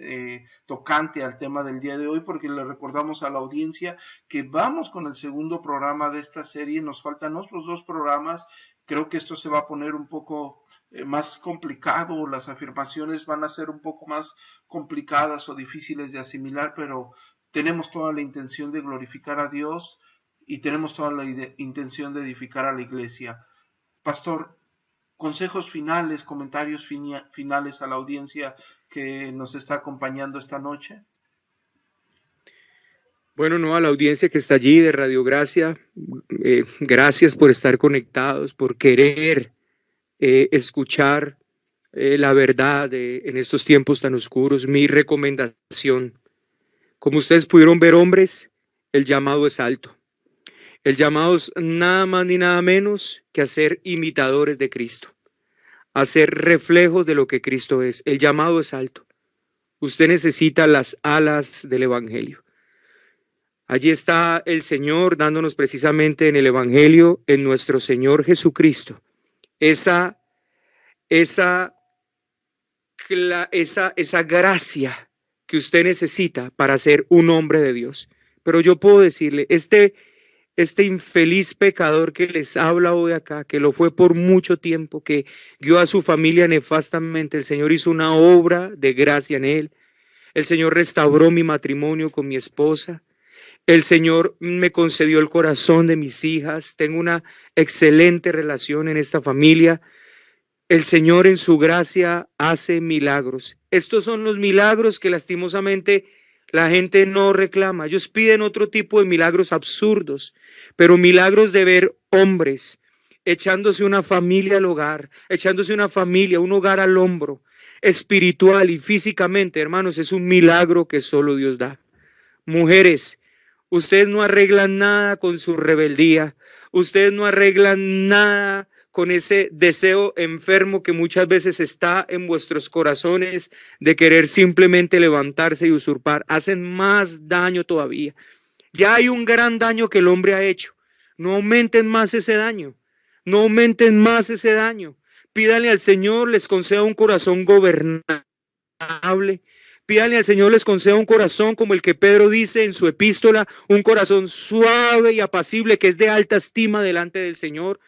tocante al tema del día de hoy, porque le recordamos a la audiencia que vamos con el segundo programa de esta serie, nos faltan otros 2 programas. Creo que esto se va a poner un poco más complicado, las afirmaciones van a ser un poco más complicadas o difíciles de asimilar, pero tenemos toda la intención de glorificar a Dios y tenemos toda la intención de edificar a la iglesia. Pastor, consejos finales, comentarios finales a la audiencia que nos está acompañando esta noche. Bueno, no, a la audiencia que está allí de Radio Gracia, gracias por estar conectados, por querer escuchar la verdad en estos tiempos tan oscuros. Mi recomendación, como ustedes pudieron ver, hombres, el llamado es alto. El llamado es nada más ni nada menos que a ser imitadores de Cristo, a ser reflejos de lo que Cristo es. El llamado es alto. Usted necesita las alas del Evangelio. Allí está el Señor dándonos precisamente en el Evangelio, en nuestro Señor Jesucristo, esa gracia que usted necesita para ser un hombre de Dios. Pero yo puedo decirle, este infeliz pecador que les habla hoy acá, que lo fue por mucho tiempo, que guió a su familia nefastamente, el Señor hizo una obra de gracia en él. El Señor restauró mi matrimonio con mi esposa. El Señor me concedió el corazón de mis hijas. Tengo una excelente relación en esta familia. El Señor en su gracia hace milagros. Estos son los milagros que lastimosamente la gente no reclama. Ellos piden otro tipo de milagros absurdos, pero milagros de ver hombres echándose una familia al hogar, echándose una familia, un hogar al hombro, espiritual y físicamente, hermanos, es un milagro que solo Dios da. Mujeres, ustedes no arreglan nada con su rebeldía, ustedes no arreglan nada con ese deseo enfermo que muchas veces está en vuestros corazones de querer simplemente levantarse y usurpar. Hacen más daño todavía. Ya hay un gran daño que el hombre ha hecho. No aumenten más ese daño. No aumenten más ese daño. Pídanle al Señor, les conceda un corazón gobernable. Pídanle al Señor, les conceda un corazón como el que Pedro dice en su epístola, un corazón suave y apacible que es de alta estima delante del Señor,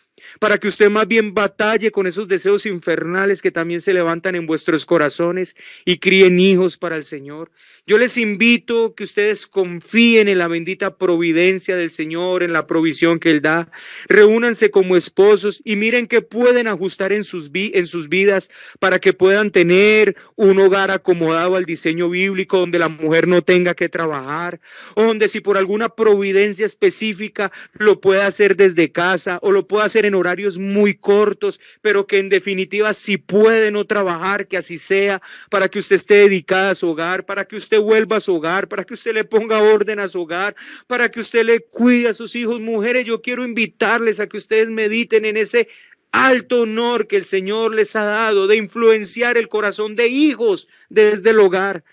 para que usted más bien batalle con esos deseos infernales que también se levantan en vuestros corazones y críen hijos para el Señor. Yo les invito que ustedes confíen en la bendita providencia del Señor, en la provisión que Él da. Reúnanse como esposos y miren qué pueden ajustar en sus vidas para que puedan tener un hogar acomodado al diseño bíblico, donde la mujer no tenga que trabajar, o donde si por alguna providencia específica lo pueda hacer desde casa o lo pueda hacer en horarios muy cortos, pero que en definitiva si puede no trabajar, que así sea, para que usted esté dedicada a su hogar, para que usted vuelva a su hogar, para que usted le ponga orden a su hogar, para que usted le cuide a sus hijos. Mujeres, yo quiero invitarles a que ustedes mediten en ese alto honor que el Señor les ha dado de influenciar el corazón de hijos desde el hogar.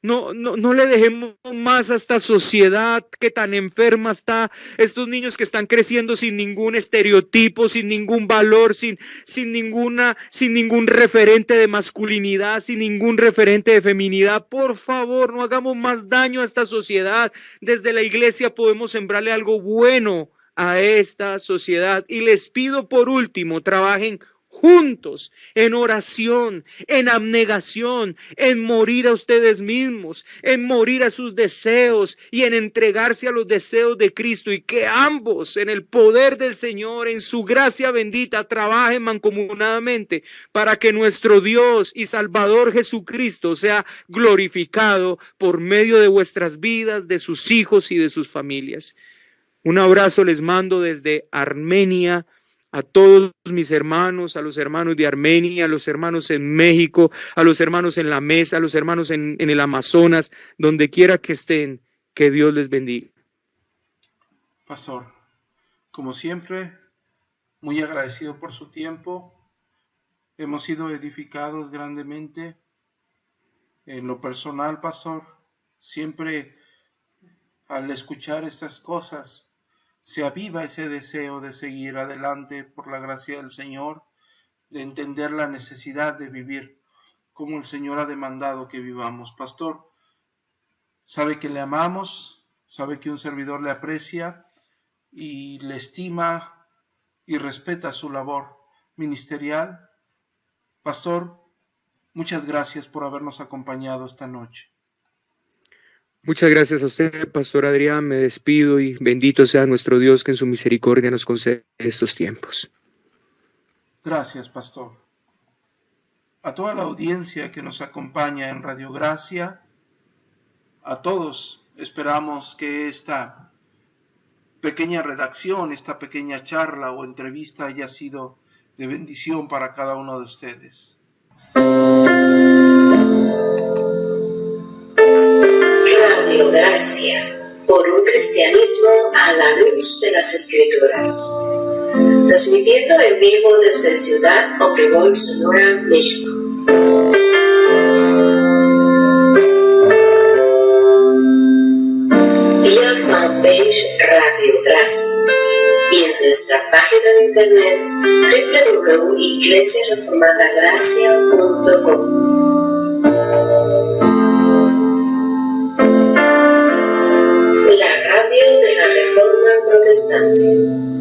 No le dejemos más a esta sociedad que tan enferma está, estos niños que están creciendo sin ningún estereotipo, sin ningún valor, sin ningún referente de masculinidad, sin ningún referente de feminidad. Por favor, no hagamos más daño a esta sociedad. Desde la iglesia podemos sembrarle algo bueno a esta sociedad. Y les pido por último, trabajen juntos, en oración, en abnegación, en morir a ustedes mismos, en morir a sus deseos y en entregarse a los deseos de Cristo, y que ambos en el poder del Señor, en su gracia bendita, trabajen mancomunadamente para que nuestro Dios y Salvador Jesucristo sea glorificado por medio de vuestras vidas, de sus hijos y de sus familias. Un abrazo les mando desde Armenia, a todos mis hermanos, a los hermanos de Armenia, a los hermanos en México, a los hermanos en la mesa, a los hermanos en el Amazonas, donde quiera que estén, que Dios les bendiga. Pastor, como siempre, muy agradecido por su tiempo. Hemos sido edificados grandemente. En lo personal, pastor, siempre al escuchar estas cosas, se aviva ese deseo de seguir adelante por la gracia del Señor, de entender la necesidad de vivir como el Señor ha demandado que vivamos. Pastor, sabe que le amamos, sabe que un servidor le aprecia y le estima y respeta su labor ministerial. Pastor, muchas gracias por habernos acompañado esta noche. Muchas gracias a usted, Pastor Adrián. Me despido y bendito sea nuestro Dios que en su misericordia nos concede estos tiempos. Gracias, Pastor. A toda la audiencia que nos acompaña en Radio Gracia, a todos Esperamos que esta pequeña redacción, esta pequeña charla o entrevista haya sido de bendición para cada uno de ustedes. Radio Gracia, por un cristianismo a la luz de las Escrituras. Transmitiendo en vivo desde Ciudad Obregón, Sonora, México. Vía fanpage Radio Gracia y en nuestra página de internet www.iglesiareformadagracia.com. La radio de la Reforma Protestante.